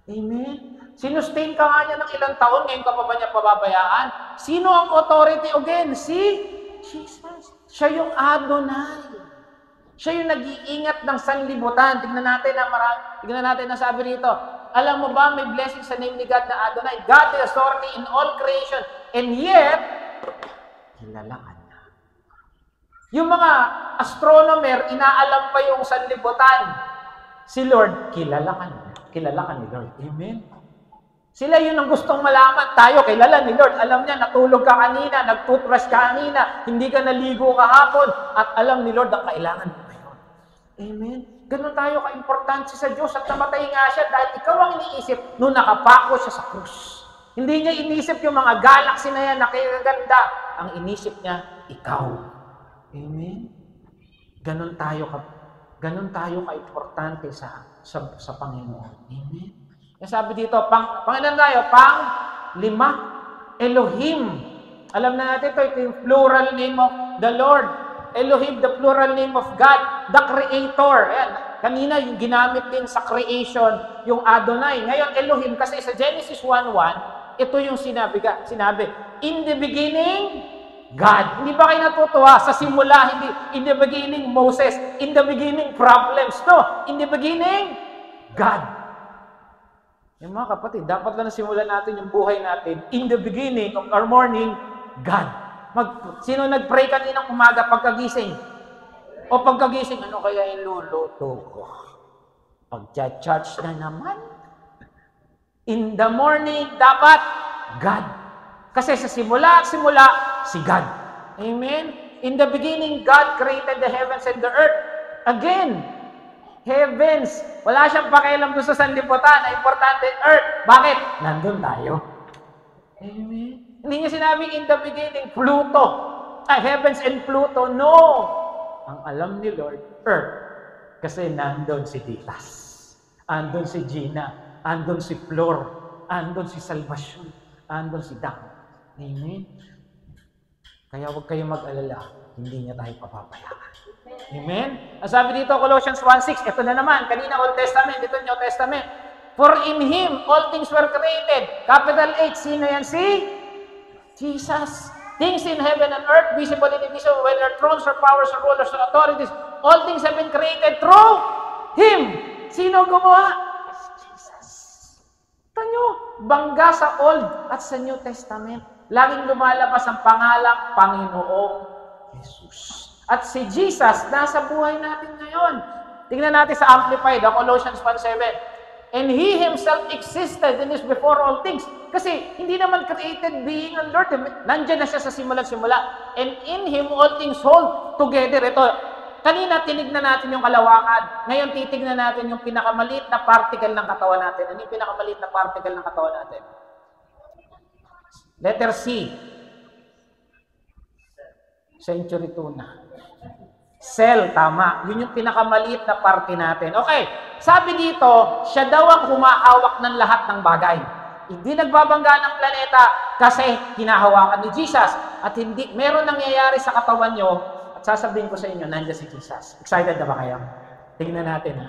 Amen? Sinustain ka nga niya ng ilang taon, ngayon ka pa ba niya pababayaan? Sino ang authority again? Si Jesus. Siya yung Adonai. Siya yung nag-iingat ng sanlibutan. Tignan natin ang sabi rito. Alam mo ba, may blessing sa name ni God na Adonai. God is authority in all creation. And yet, kilala ka niya. Yung mga astronomer, inaalam pa yung sanlibutan. Si Lord, kilala ka niya. Kilala ka ni Lord. Amen? Sila yun ang gustong malaman. Tayo, kilala ni Lord. Alam niya, natulog ka kanina, nag-toothbrush ka kanina, hindi ka naligo kahapon, at alam ni Lord ang kailangan mo ngayon. Amen? Ganun tayo ka-importante sa Diyos at namatay nga siya dahil ikaw ang iniisip nung nakapako siya sa krus. Hindi niya inisip yung mga galaxy na yan na kaganda. Ang inisip niya, ikaw. Amen? Ganun tayo ka-importante sa Panginoon. Amen? Sabi dito, pangilan tayo? Pang-5, Elohim. Alam na natin ito yung plural name of the Lord. Elohim, the plural name of God, the Creator. Ayan. Kanina, yung ginamit din sa creation, yung Adonai. Ngayon, Elohim, kasi sa Genesis 1:1, ito yung sinabi. In the beginning, God. Hindi ba kayo natutuwa? Sa simula, hindi. In the beginning, Moses. In the beginning, problems. No. In the beginning, God. Yung mga kapatid, dapat lang simulan natin yung buhay natin. In the beginning of our morning, God. Sino nag-pray kaninang umaga pagkagising? O pagkagising, ano kaya yung luluto ko? Pag-charge na naman. In the morning, dapat God. Kasi sa simula, si God. Amen? In the beginning, God created the heavens and the earth. Again, heavens. Wala siyang pakialam doon sa sanlibutan. Ang importante, earth. Bakit? Nandun tayo. Amen? Hindi niya sinabing in the beginning, Pluto. Heavens and Pluto. No. Ang alam ni Lord, earth. Kasi nandun si Ditas. Andun si Gina. Andun si Flor. Andun si Salvation. Andun si Dak. Amen? Kaya huwag kayong mag-alala. Hindi niya tayo papabayaan. Amen? Ang sabi dito, Colossians 1:6, ito na naman, kanina Old Testament, dito New Testament. For in Him, all things were created. Capital H, sino yan? Si Jesus. Things in heaven and earth, visible and invisible, whether thrones or powers or rulers or authorities, all things have been created through Him. Sino gumawa? Jesus. Tanyo, bangga sa Old at sa New Testament. Laging lumalabas ang pangalang Panginoong Jesus. At si Jesus, nasa buhay natin ngayon. Tingnan natin sa Amplified, Colossians 1:7. And He Himself existed and is before all things. Kasi hindi naman created being ang Lord. Nandiyan na siya sa simula-simula. And in Him all things hold together. Ito, kanina tinignan natin yung kalawakan. Ngayon titignan natin yung pinakamaliit na particle ng katawan natin. Ano yung pinakamaliit na particle ng katawan natin? Letter C. Century tuna. Cell, tama. Yun yung pinakamaliit na parte natin. Okay, sabi dito, siya daw ang humahawak ng lahat ng bagay. Hindi nagbabangga ng planeta kasi hinahawakan ni Jesus. At hindi, meron nangyayari sa katawan nyo, at sasabihin ko sa inyo, nandiyan si Jesus. Excited na ba kayo? Tingnan natin ha.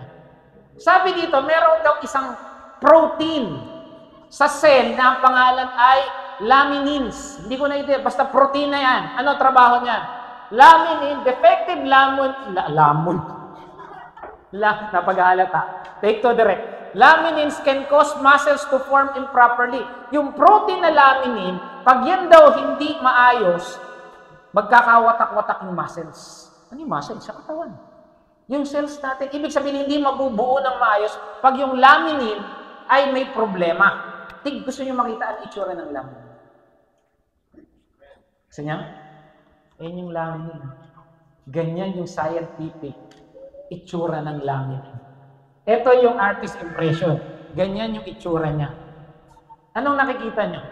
Sabi dito, meron daw isang protein sa cell na ang pangalan ay laminins. Hindi ko na ito, basta protein na yan. Ano trabaho niya? Laminin, defective lamon. Napag-aalata. Take to direct. Laminins can cause muscles to form improperly. Yung protein na laminin, pag yan daw hindi maayos, magkakawatak-watak yung muscles. Ano yung muscles? Sa katawan. Yung cells natin, ibig sabihin hindi mabubuo ng maayos pag yung laminin ay may problema. Gusto niyo makita ang itsura ng langit? Gusto niya? Ayan yung langit. Ganyan yung scientific itsura ng langit. Ito yung artist impression. Ganyan yung itsura niya. Anong nakikita niyo?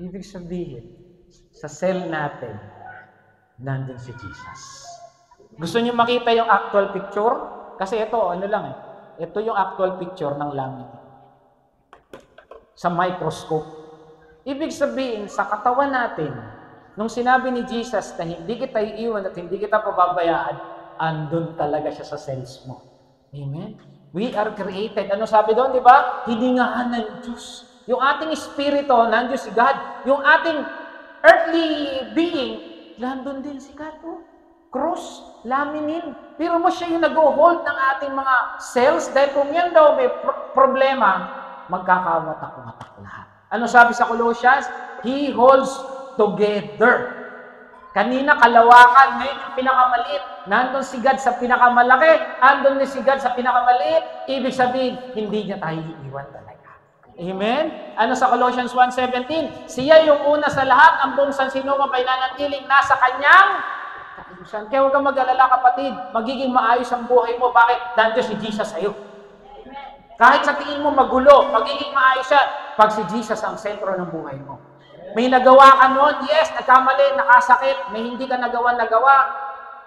Ibig sabihin, sa cell natin, nandun si Jesus. Gusto niyo makita yung actual picture? Kasi ito, ano lang eh. Ito yung actual picture ng langit. Sa microscope. Ibig sabihin, sa katawan natin, nung sinabi ni Jesus na hindi kita iiwan at hindi kita pababayaan, andun talaga siya sa cells mo. Amen? We are created. Ano sabi doon, di ba? Hiningahan ng Diyos. Yung ating espiritu, nandiyo si God. Yung ating earthly being, nandun din si God. Oh. Cross, laminin. Pero mo siya yung nag-hold ng ating mga cells dahil kung yan daw may problema, magkakawatak-watak lahat. Ano sabi sa Colossians? He holds together. Kanina kalawakan, ngayon yung pinakamaliit. Nandun si God sa pinakamalaki, andun ni si God sa pinakamaliit. Ibig sabihin, hindi niya tayo iiwan talaga. Amen? Ano sa Colossians 1:17? Siya yung una sa lahat, ang buong sansinuman ay nanatiling nasa kanyang kaayusan. Kaya huwag kang mag-alala, kapatid. Magiging maayos ang buhay mo. Bakit? Nandiyo si Jesus sa'yo. Kahit sa tingin mo magulo, magiging maayos yan pag si Jesus ang sentro ng buhay mo. May nagawa ka noon, yes, nagkamali, nakasakit, may hindi ka nagawa,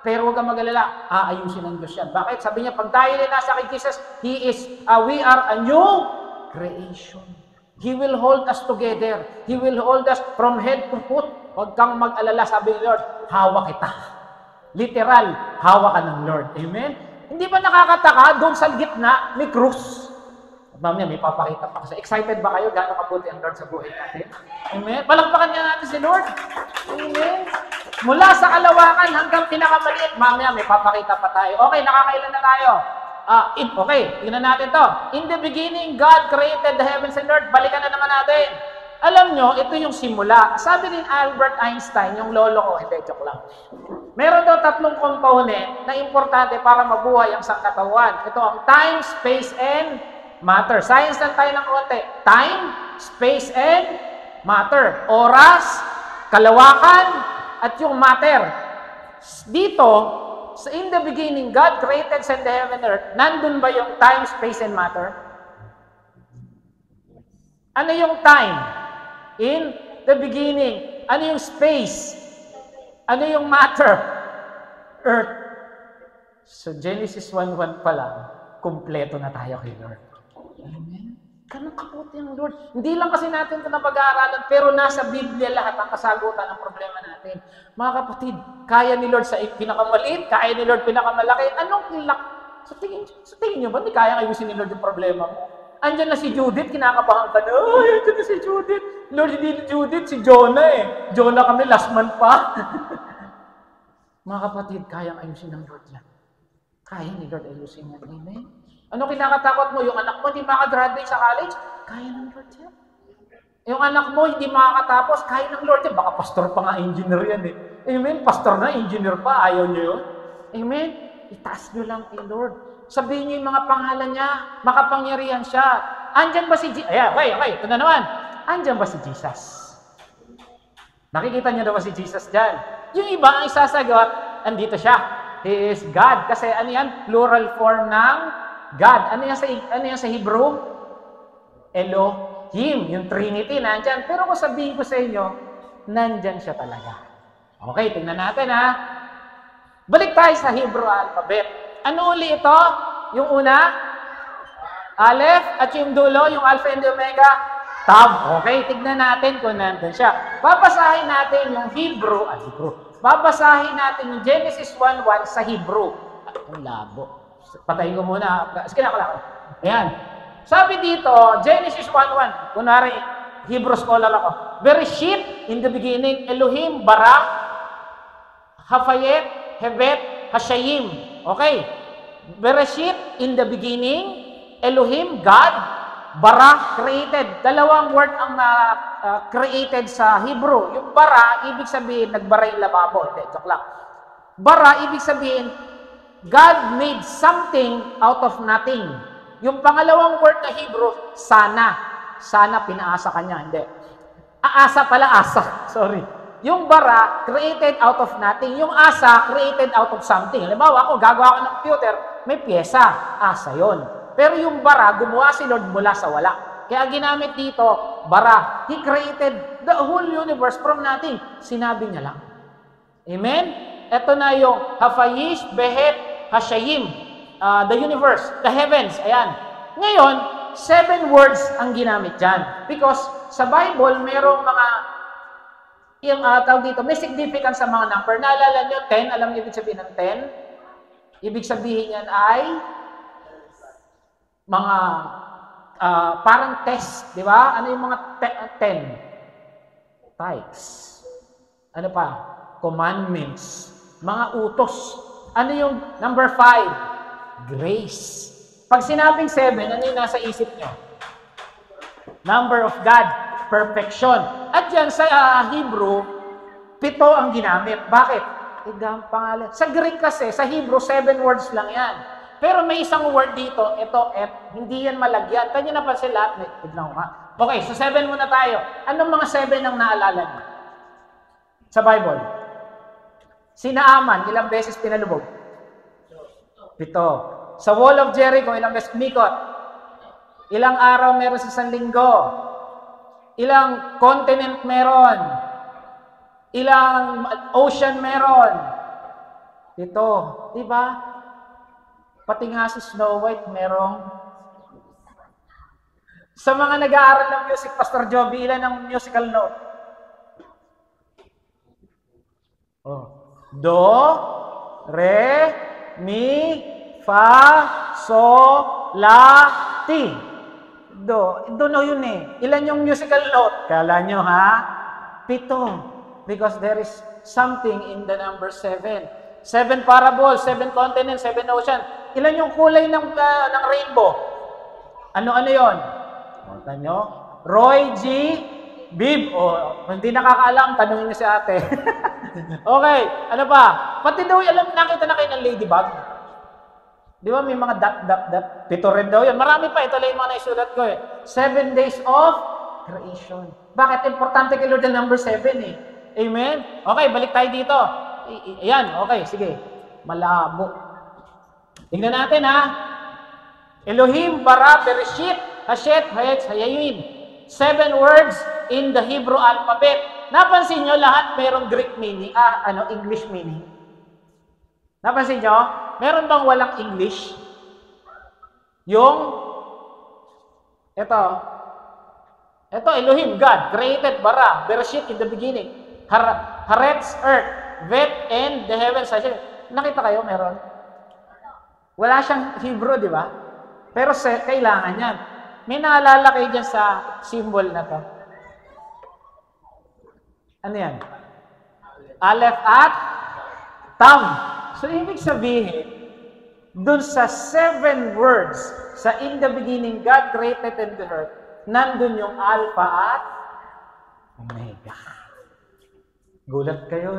pero huwag kang mag-alala, aayusin ng Diyos yan. Bakit? Sabi niya, pag tayo na nasa kay Jesus, we are a new creation. He will hold us together. He will hold us from head to foot. Huwag kang mag-alala, sabi ni Lord, hawa kita. Literal, hawa ka ng Lord. Amen? Hindi ba nakakataka, doon sa gitna, may krus? Mamaya, may papakita pa kasi. Excited ba kayo? Gano'ng kabuti ang Lord sa buhay natin? Amen? Palakpakan niya natin si Lord. Amen? Mula sa kalawakan hanggang pinakamaliit, mamaya, may papakita pa tayo. Okay, nakakailan na tayo? Okay, tingnan natin to. In the beginning, God created the heavens and earth. Balikan na naman natin. Alam nyo, ito yung simula. Sabi ni Albert Einstein, yung lolo ko, hindi, joke lang. Meron daw 3 component na importante para mabuhay ang sangkatawan. Ito ang time, space, and matter. Science lang tayo ng konti. Time, space, and matter. Oras, kalawakan, at yung matter. Dito, in the beginning, God created the heaven and earth. Nandun ba yung time, space, and matter? Ano yung time? In the beginning. Ano yung space? Ano yung matter? Earth. So, Genesis 1:1 pa lang, kumpleto na tayo kay Lord. Amen. Ganun kaputi ang Lord. Hindi lang kasi natin ito napag-aaralan, pero nasa Biblia lahat ang kasagutan ng problema natin. Mga kapatid, kaya ni Lord sa pinakamaliit, kaya ni Lord pinakamalaki. Anong sa tingin nyo ba, hindi kaya ayusin ni Lord yung problema mo? Andiyan na si Judith, kinakabahan ka na, ay, andiyan na si Judith. Lord, hindi ni Judith, si Jonah eh. Jonah kami, last month pa. Mga kapatid, kayang ayusin ng Lord yan. Kaya ni Lord ayusin yan. Amen? Ano kinakatakot mo? Yung anak mo hindi makagraduate sa college? Kaya ng Lord yan. Yung anak mo hindi makakatapos? Kaya ng Lord yan. Baka pastor pa nga, engineer yan eh. Amen? Pastor na, engineer pa. Ayaw niyo yun? Amen? Itaas niyo lang kay Lord. Sabihin niyo yung mga pangalan niya. Makapangyarihan siya. Andyan ba si Jesus? Ayan, okay. Ito na naman. Andyan ba si Jesus? Nakikita niyo na ba si Jesus dyan? Yung iba ang isasagot, andito siya. He is God. Kasi ano yan? Plural form ng God. Ano yan sa Hebrew? Elohim. Yung Trinity, nandyan. Pero kung sabihin ko sa inyo, nandyan siya talaga. Okay, tingnan natin ha. Balik tayo sa Hebrew alphabet. Ano uli ito? Yung una, Aleph, at yung dulo, yung Alpha and Omega, Tav. Okay, tignan natin kung nandun siya. Babasahin natin yung Hebrew. Babasahin natin yung Genesis 1:1 sa Hebrew. Ang labo. Patayin ko muna. Sige na, ayan. Sabi dito, Genesis 1:1. Kunwari, Hebrew scholar ako. Bereshit, in the beginning, Elohim, bara, Hafayet, Hevet, Hashayim. Okay. Bereshit, in the beginning, Elohim, God, bara, created. Dalawang word ang created sa Hebrew. Yung bara, ibig sabihin, nagbara yung lababo. Hindi, joke lang. Bara, ibig sabihin, God made something out of nothing. Yung pangalawang word na Hebrew, sana. Sana pinaasa ka niya. Hindi. Aasa pala, asa. Sorry. Yung bara, created out of nothing. Yung asa, created out of something. Halimbawa, ako, gagawa ako ng computer, may pyesa. Asa yon. Pero yung bara, gumawa si Lord mula sa wala. Kaya ginamit dito, bara. He created the whole universe from nothing. Sinabi niya lang. Amen? Ito na yung Hafayish, Behet, Hashayim. The universe, the heavens. Ayan. Ngayon, 7 words ang ginamit dyan. Because sa Bible, merong mga yung tawag dito, may significance sa mga number. Naalala nyo, 10, alam niyo ibig sabihin ng 10? Ibig sabihin yan ay mga parang test, di ba? Ano yung mga 10? Tithes. Ano pa? Commandments. Mga utos. Ano yung number 5? Grace. Pag sinabing 7, ano yung nasa isip nyo? Number of God. Perfection. At yan sa Hebrew, 7 ang ginamit. Bakit? Pangalan. Sa Greek kasi, sa Hebrew, 7 words lang yan. Pero may isang word dito, ito, hindi yan malagyan. Kanya napansin lahat. Tignan ko nga. Okay, so 7 muna tayo. Anong mga 7 ang naalala niyo? Sa Bible? Si Naaman, ilang beses pinalubog? 7. Sa Wall of Jericho, ilang beses umikot? Ilang araw meron sa isang linggo? Ilang continent meron? Ilang ocean meron? 7. Diba? Pati nga si Snow White merong. Sa mga nag-aaral ng music, Pastor Joby, ilan ang musical note? Do, Re, Mi, Fa, So, La, Ti. Do yun eh. Ilan yung musical note? Kala nyo ha? 7. Because there is something in the number 7. 7 parables, 7 continents, 7 ocean. Ilan yung kulay ng rainbow? Ano yon? Monta nyo? Roy G. Bib. Hindi nakakaalam, tanungin niyo si ate. Okay, ano pa? Pati daw, nakita na kayo ng ladybug? Di ba may mga dot. 7 rin daw yun. Marami pa. Ito lang yung mga naisulat ko eh. 7 days of creation. Bakit? Importante kay Lord ang number 7 eh. Amen? Okay, balik tayo dito. Ayan, okay, sige. Malabo. Tingnan natin ha. Elohim, bara, bereshit, hashet, hayet, hayayin. 7 words in the Hebrew alphabet. Napansin nyo lahat merong Greek meaning, English meaning. Napansin nyo? Meron bang walang English? Ito, Elohim, God, created, bara, bereshit, in the beginning. Haaretz, earth, vet, and the heavens. Nakita kayo, meron? Wala siyang Hebrew, di ba? Pero kailangan yan. May naalala kayo dyan sa symbol na to. Ano yan? Aleph at Tam. So, ibig sabihin, dun sa 7 words, sa in the beginning, God created the earth, nandun yung Alpha at Omega. Gulat kayo.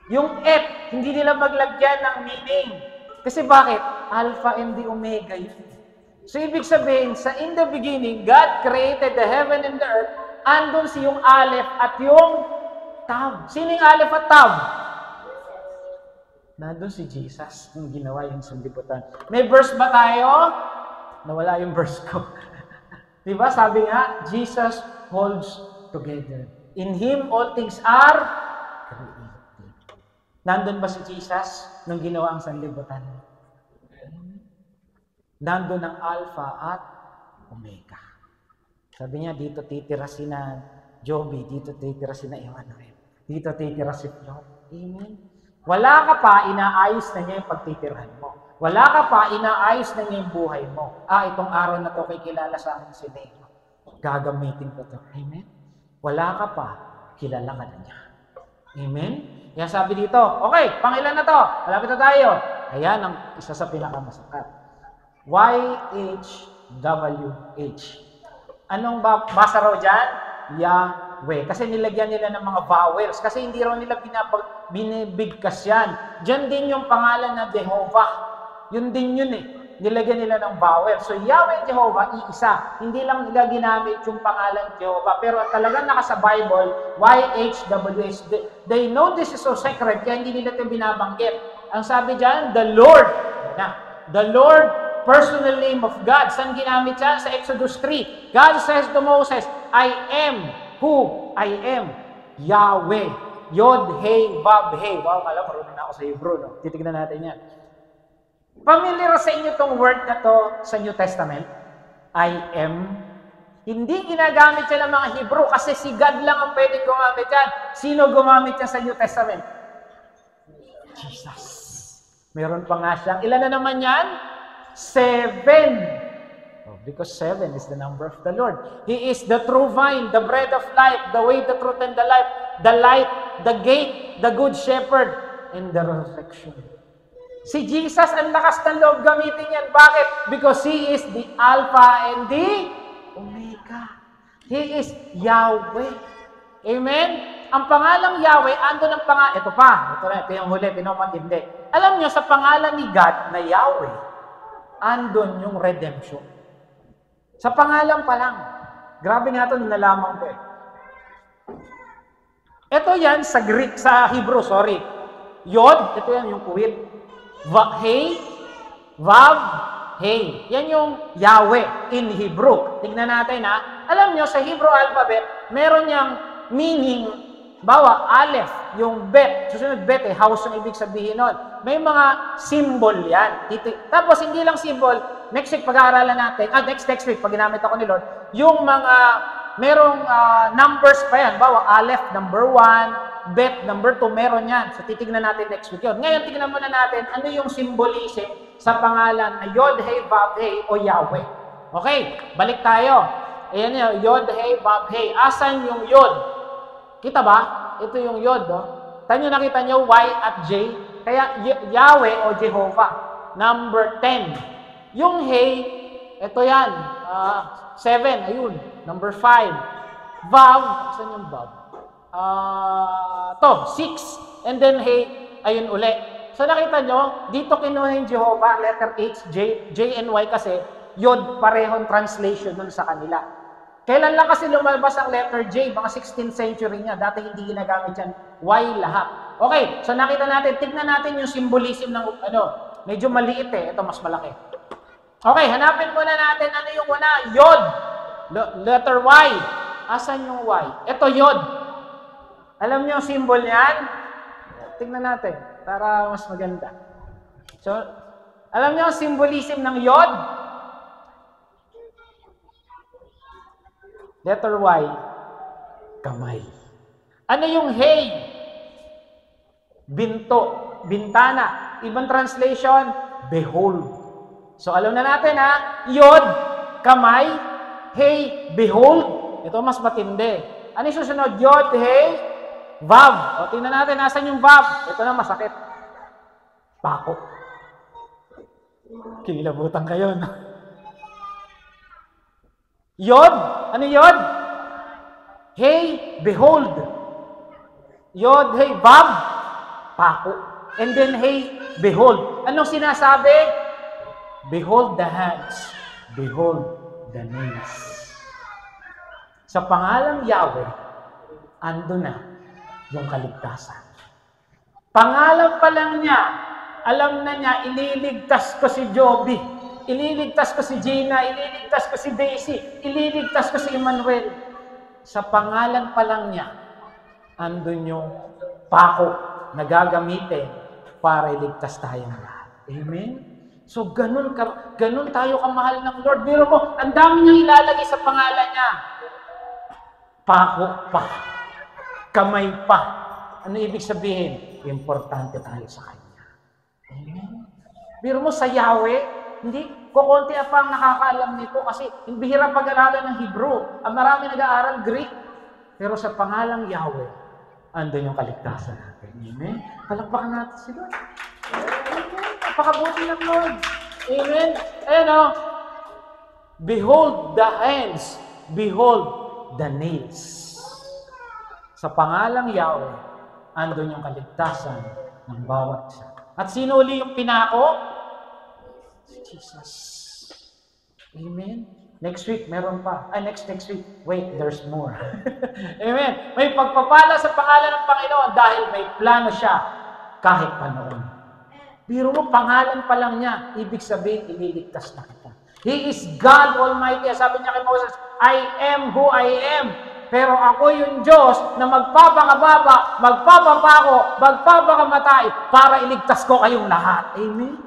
Yung Et, hindi nila maglagyan ng meaning. Kasi bakit? Alpha and the Omega yun. So, ibig sabihin, sa in the beginning, God created the heaven and the earth, andun si yung Aleph at yung Tav. Sino yung Aleph at Tav? Nandun si Jesus, yung ginawa yung sanlibutan. May verse ba tayo? Nawala yung verse ko. Diba? Sabi nga, Jesus holds together. In Him, all things are created. Nandun ba si Jesus nung ginawa ang sanlibutan? Nandun ang Alpha at Omega. Sabi niya, dito titira si na Joby, dito titira si na Emmanuel, dito titira si Flo. Amen? Wala ka pa, inaayos na niya yung pagtitirahan mo. Wala ka pa, inaayos na niya yung buhay mo. Itong araw na to, kilala sa akin si Neo. Gagamitin ko to. Amen? Wala ka pa, kilala ka na niya. Amen? Yan sabi dito, okay, pangilan na to? Malapit na tayo. Ayan ang isa sa pinakamasakat. YHWH. Anong basa raw dyan? Yahweh. Kasi nilagyan nila ng mga vowels. Kasi hindi raw nila binibigkas yan. Diyan din yung pangalan na Jehovah. Yun din yun eh. nilagyan nila ng vowel. So, Yahweh Jehovah, iisa. Hindi lang nila ginamit yung pangalan Jehovah. Pero talagang naka sa Bible, YHWH. They know this is so sacred, kaya hindi nila ito binabanggit. Ang sabi dyan, the Lord. The Lord, personal name of God. Saan ginamit yan? Sa Exodus 3. God says to Moses, I am who I am. Yahweh. Yod, Hey, Vav, Hey. Wow, alam, marunong na ako sa Hebrew. No? Titignan natin yan. Familiar sa inyo itong word na to sa New Testament? I am. Hindi ginagamit yan ng mga Hebrew kasi si God lang ang pwedeng gumamit yan. Sino gumamit yan sa New Testament? Jesus. Meron pa nga siyang. Ilan na naman yan? 7. Because 7 is the number of the Lord. He is the true vine, the bread of life, the way, the truth, and the life, the light, the gate, the good shepherd, and the resurrection. Si Jesus, ang lakas ng loob gamitin yan. Bakit? Because He is the Alpha and the Omega. He is Yahweh. Amen? Ang pangalang Yahweh, andun ang pangalan. Ito yung huli, pinamatindi. Alam nyo, sa pangalan ni God na Yahweh, andun yung redemption. Sa pangalan pa lang. Grabe nga ito, nalaman ko eh. Ito yan sa Greek, sa Hebrew, sorry. Yod, ito yan yung kuwit. Hey, Vav, Hey. Yan yung Yahweh in Hebrew. Tignan natin ha. Alam nyo, sa Hebrew alphabet, meron niyang meaning, bawa, Aleph, yung bet. Susunod bet eh, house ang ibig sabihin nun. May mga symbol yan. Tapos hindi lang symbol, next week pag-aaralan natin, next week pag ginamit ako ni Lord, yung mga, merong numbers pa yan. Bawa, Aleph, number 1, bet, number 2, meron yan. So, titignan natin next week yun. Ngayon, tignan muna natin, ano yung symbolism sa pangalan na Yod, Hey, Vav, Hey, o Yahweh. Okay, balik tayo. Ayan yun, Yod, Hey, Vav, Hey. Asan yung Yod? Kita ba? Ito yung Yod, no? Tayo nakita nyo, Y at J. Kaya, Yahweh o Jehovah. Number 10. Yung Hey, ito yan. 7, ayun. Number 5. Vav, saan yung Vav? 6. And then Hey, ayun uli. So nakita nyo, dito kinuha yung Jehovah, letter H, J and Y kasi, Yod, parehong translation nun sa kanila. Kailan lang kasi lumalabas ang letter J? Mga 16th century niya. Dati hindi ginagamit yan. Y lahat. Okay, so nakita natin, tignan natin yung symbolism ng, medyo maliit eh. Ito mas malaki. Okay, hanapin muna natin ano yung una. Yod. Letter Y. Asan yung Y? Ito Yod. Alam niyo yung symbol niyan? Tignan natin para mas maganda. So, alam niyo yung symbolism ng Yod? Letter Y, kamay. Ano yung Hey? Binto, bintana. Ibang translation, behold. So alam na natin ha, Yod, kamay, Hey, behold. Ito mas matindi. Ano yung susunod? Yod, Hey, Vav. O tingnan natin, nasan yung Vav? Ito na masakit. Pako. Kinilabutan kayo, no? Yod, ano Yod? Hey, behold. Yod, Hey, Vav, pako. And then Hey, behold. Anong sinasabi? Behold the hands. Behold the nails. Sa pangalang Yahweh, ando na yung kaligtasan. Pangalan pa lang niya, alam na niya, ililigtas ko si Joby. Ililigtas ko si Gina, ililigtas ko si Daisy, ililigtas ko si Emmanuel. Sa pangalan pa lang niya, andun yung pako na gagamitin para iligtas tayong lahat. Amen? So, ganun tayo kamahal ng Lord. Biro mo, ang dami niyang ilalagay sa pangalan niya. Pako pa. Kamay pa. Ano ibig sabihin? Importante tayo sa Kanya. Amen? Biro mo, sa Yahweh, hindi, kukunti pa ang nakakaalam nito kasi bihira pag-aralan ng Hebrew. Ang marami nag-aaral Greek. Pero sa pangalang Yahweh, andun yung kaligtasan natin. Amen? Palakpakan natin si Lord. Amen. Napakabuti ng Lord. Amen? Ayan o. Behold the hands. Behold the nails. Sa pangalang Yahweh, andun yung kaligtasan ng bawat isa. At sino uli yung pinako? Jesus. Amen? Next week, meron pa. Next week. Wait, there's more. Amen? May pagpapala sa pangalan ng Panginoon dahil may plano siya kahit pa noon. Biro mo, pangalan pa lang niya, ibig sabihin, ililigtas na kita. He is God Almighty. Sabi niya kay Moses, I am who I am. Pero ako yung Diyos na magpapakababa, magpapapako, magpapakamatay para iligtas ko kayong lahat. Amen?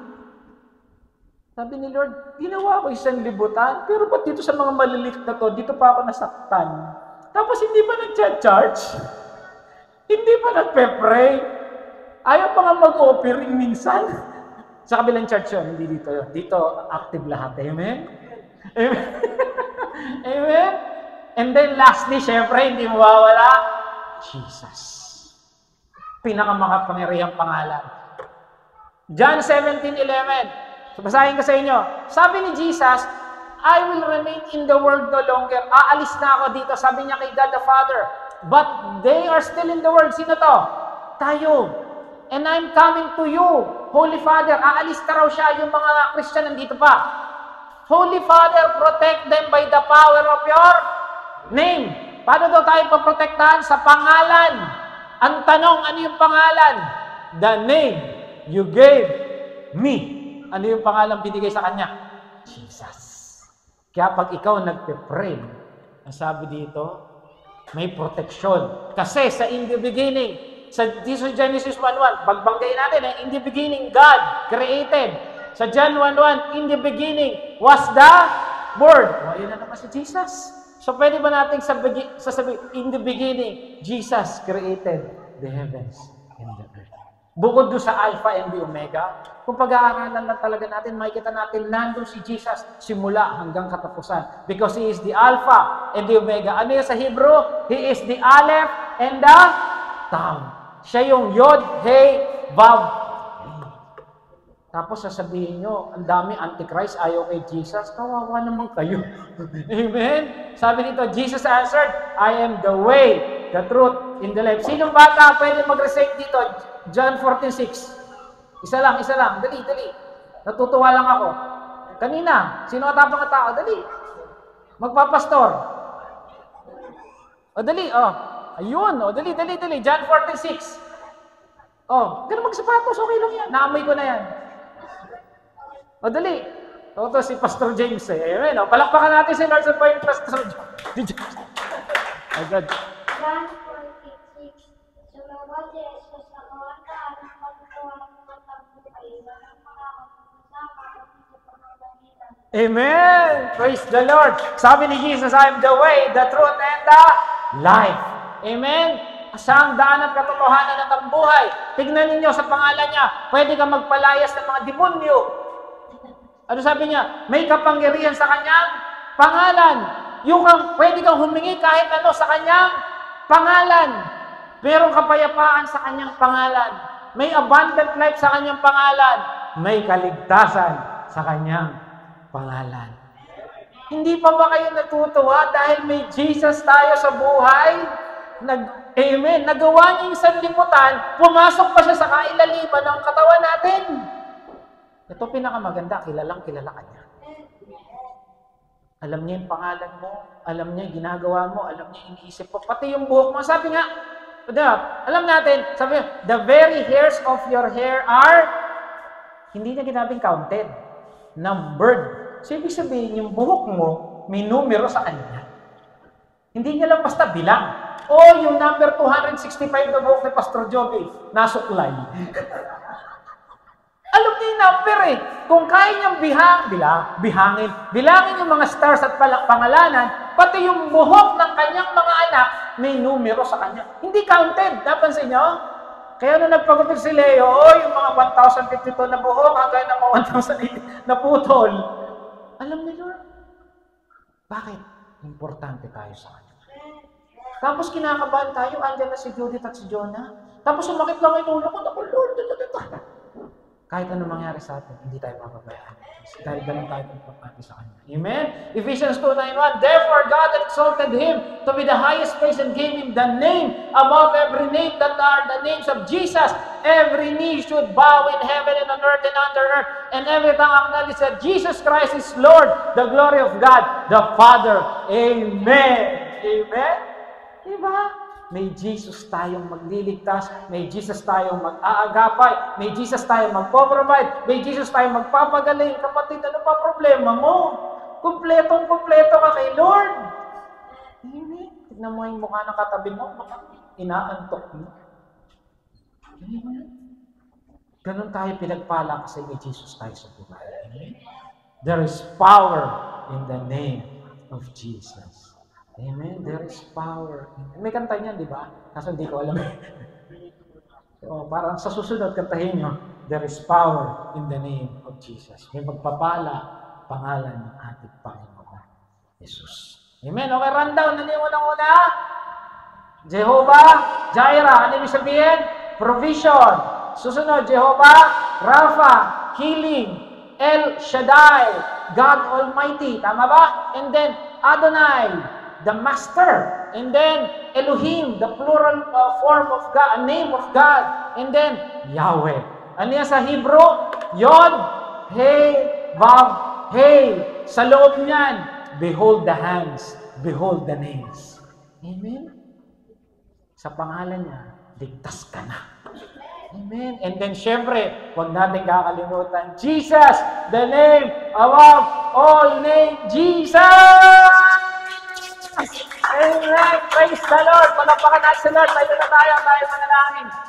Sabi ni Lord, ginawa ko isang libutan, pero ba't dito sa mga maliliit na to, dito pa ako nasaktan? Tapos hindi pa nag-charge? Hindi pa nagpe-pray? Ayaw pa nga mag-offering minsan? Sa kabilang church yun, hindi dito yun. Dito, active lahat. Amen? Amen? Amen? And then lastly, syempre, hindi mawawala, Jesus. Pinakamakapangyarihang pangalan. John 17:11. So, basahin ko sa inyo. Sabi ni Jesus, I will remain in the world no longer. Aalis na ako dito. Sabi niya kay God the Father. But they are still in the world. Sino to? Tayo. And I'm coming to you. Holy Father, aalis na raw siya. Yung mga Christian nandito pa. Holy Father, protect them by the power of your name. Paano daw tayo paprotektahan? Sa pangalan. Ang tanong, ano yung pangalan? The name you gave me. Ano yung pangalan binigay sa kanya? Jesus. Kaya pag ikaw nagpe-pray, ang sabi dito, may protection. Kasi sa in the beginning, sa Genesis 1:1, pagbanggain natin, in the beginning, God created. Sa John 1:1, in the beginning was the Word. O, yun na naman si Jesus. So, pwede ba natin sasabihin, in the beginning, Jesus created the heavens and the earth. Bukod doon sa Alpha and the Omega, kung pag-aaralan lang talaga natin, makikita natin nandun si Jesus simula hanggang katapusan. Because He is the Alpha and the Omega. Ano yun sa Hebrew? He is the Aleph and the Tav. Siya yung Yod, He, Vav. Tapos sasabihin nyo, ang dami Antichrist, ayaw kay Jesus. Kawawa naman kayo. Amen? Sabi nito, Jesus answered, I am the way, the truth, and the life. Sinong bata pwede mag-recite dito? John 14:6. Isa lang. Dali. Natutuwa lang ako. Kanina, sino katapang na tao? Dali. Magpapastor. O, dali. O. Ayun. O, dali. John 14:6. O, ganun magsapatos. Okay lang yan. Naamoy ko na yan. O, dali. Ito si Pastor James eh. Amen. O, palakpakan natin si Lord sa point, Pastor James. Oh, God. John 14:6. Sumawad si Jesus na kawantaan ng pagkukuha ng mga tabuhay. Walang makakapagpasama at sa pamamagitan. Amen! Praise the Lord! Sabi ni Jesus, I am the way, the truth, and the life. Amen? Siya ang daan at katotohanan at ang buhay. Tignan ninyo sa pangalan niya, pwede kang magpalayas ng mga demonyo. Ano sabi niya? May kapangyarihan sa kanyang pangalan. Pwede kang humingi kahit ano sa kanyang pangalan. Merong kapayapaan sa kanyang pangalan. May abundant life sa kanyang pangalan. May kaligtasan sa kanyang pangalan. Hindi pa ba kayo natutuwa dahil may Jesus tayo sa buhay? Amen. Nagawa niya yung sanlibutan, pumasok pa siya sa kailaliman ng katawan natin. Ito pinakamaganda, kilalang kilala ka niya. Alam niya yung pangalan mo, alam niya yung ginagawa mo, alam niya yung iniisip mo, pati yung buhok mo. Sabi nga, alam natin, sabi niya, the very hairs of your hair are, hindi niya ginabing counted, numbered. So, ibig sabihin, yung buhok mo, may numero sa kanya. Hindi niya lang basta bilang. O, yung number 265 na buhok ni Pastor Joby, nasuklay. Alam niya yung number eh. Kung kaya niyang bilangin yung mga stars at pangalanan, pati yung buhok ng kanyang mga anak, may numero sa kanya. Hindi counted. Napansin niyo? Kaya nung nagpagupit si Leo, yung mga 1,052 na buhok, hanggang na mga 1,080 na putol. Alam ni Lord, bakit? Importante tayo sa kanya. Tapos kinakabahan tayo, andyan na si Judith at si Jonah. Tapos sumakit lang yung ulo ko, naku Lord, kahit ano mangyari sa atin, hindi tayo mapabayaan. Dahil ganun tayo pagpapati sa Kanya. Amen? Ephesians 2:9-1, therefore God exalted Him to be the highest place and gave Him the name above every name, that are the names of Jesus, every knee should bow in heaven and on earth and under earth, and every tongue acknowledge that Jesus Christ is Lord, the glory of God, the Father. Amen. Amen? Diba? May Jesus tayong magliligtas, may Jesus tayong mag-aagapay, may Jesus tayong magpo-provide, may Jesus tayong magpapagaling. Kapatid, ano pa problema mo? Kumpletong-kumpleto ka kay Lord. Amen. Tignan mo yung mukha ng katabi mo, inaantok mo. Amen. Ganun tayo pinagpala kasi may Jesus tayo sa buhay. Amen. There is power in the name of Jesus. Amen. There is power. May kanta niyan, di ba? Kaso hindi ko alam. So, parang sa susunod kantahin nyo, there is power in the name of Jesus. May magpapala pangalan ng ating Panginoon, Jesus. Amen. Okay, rundown. Ano yung unang-una? Jehovah Jireh. Ano ibig sabihin? Provision. Susunod, Jehovah Rapha. Healing. El Shaddai. God Almighty. Tama ba? And then, Adonai, the Master. And then, Elohim, the plural form of God, a name of God. And then, Yahweh. Ano yan sa Hebrew? Yod, Hey, Vav, Hey. Sa loob niyan, behold the hands, behold the names. Amen? Sa pangalan niya, ligtas ka na. Amen. And then, syempre, huwag natin kakalimutan, Jesus, the name above all name, Jesus! Amen. Praise the Lord. Palakpakan natin sa Lord. Tayo na tayo manalangin.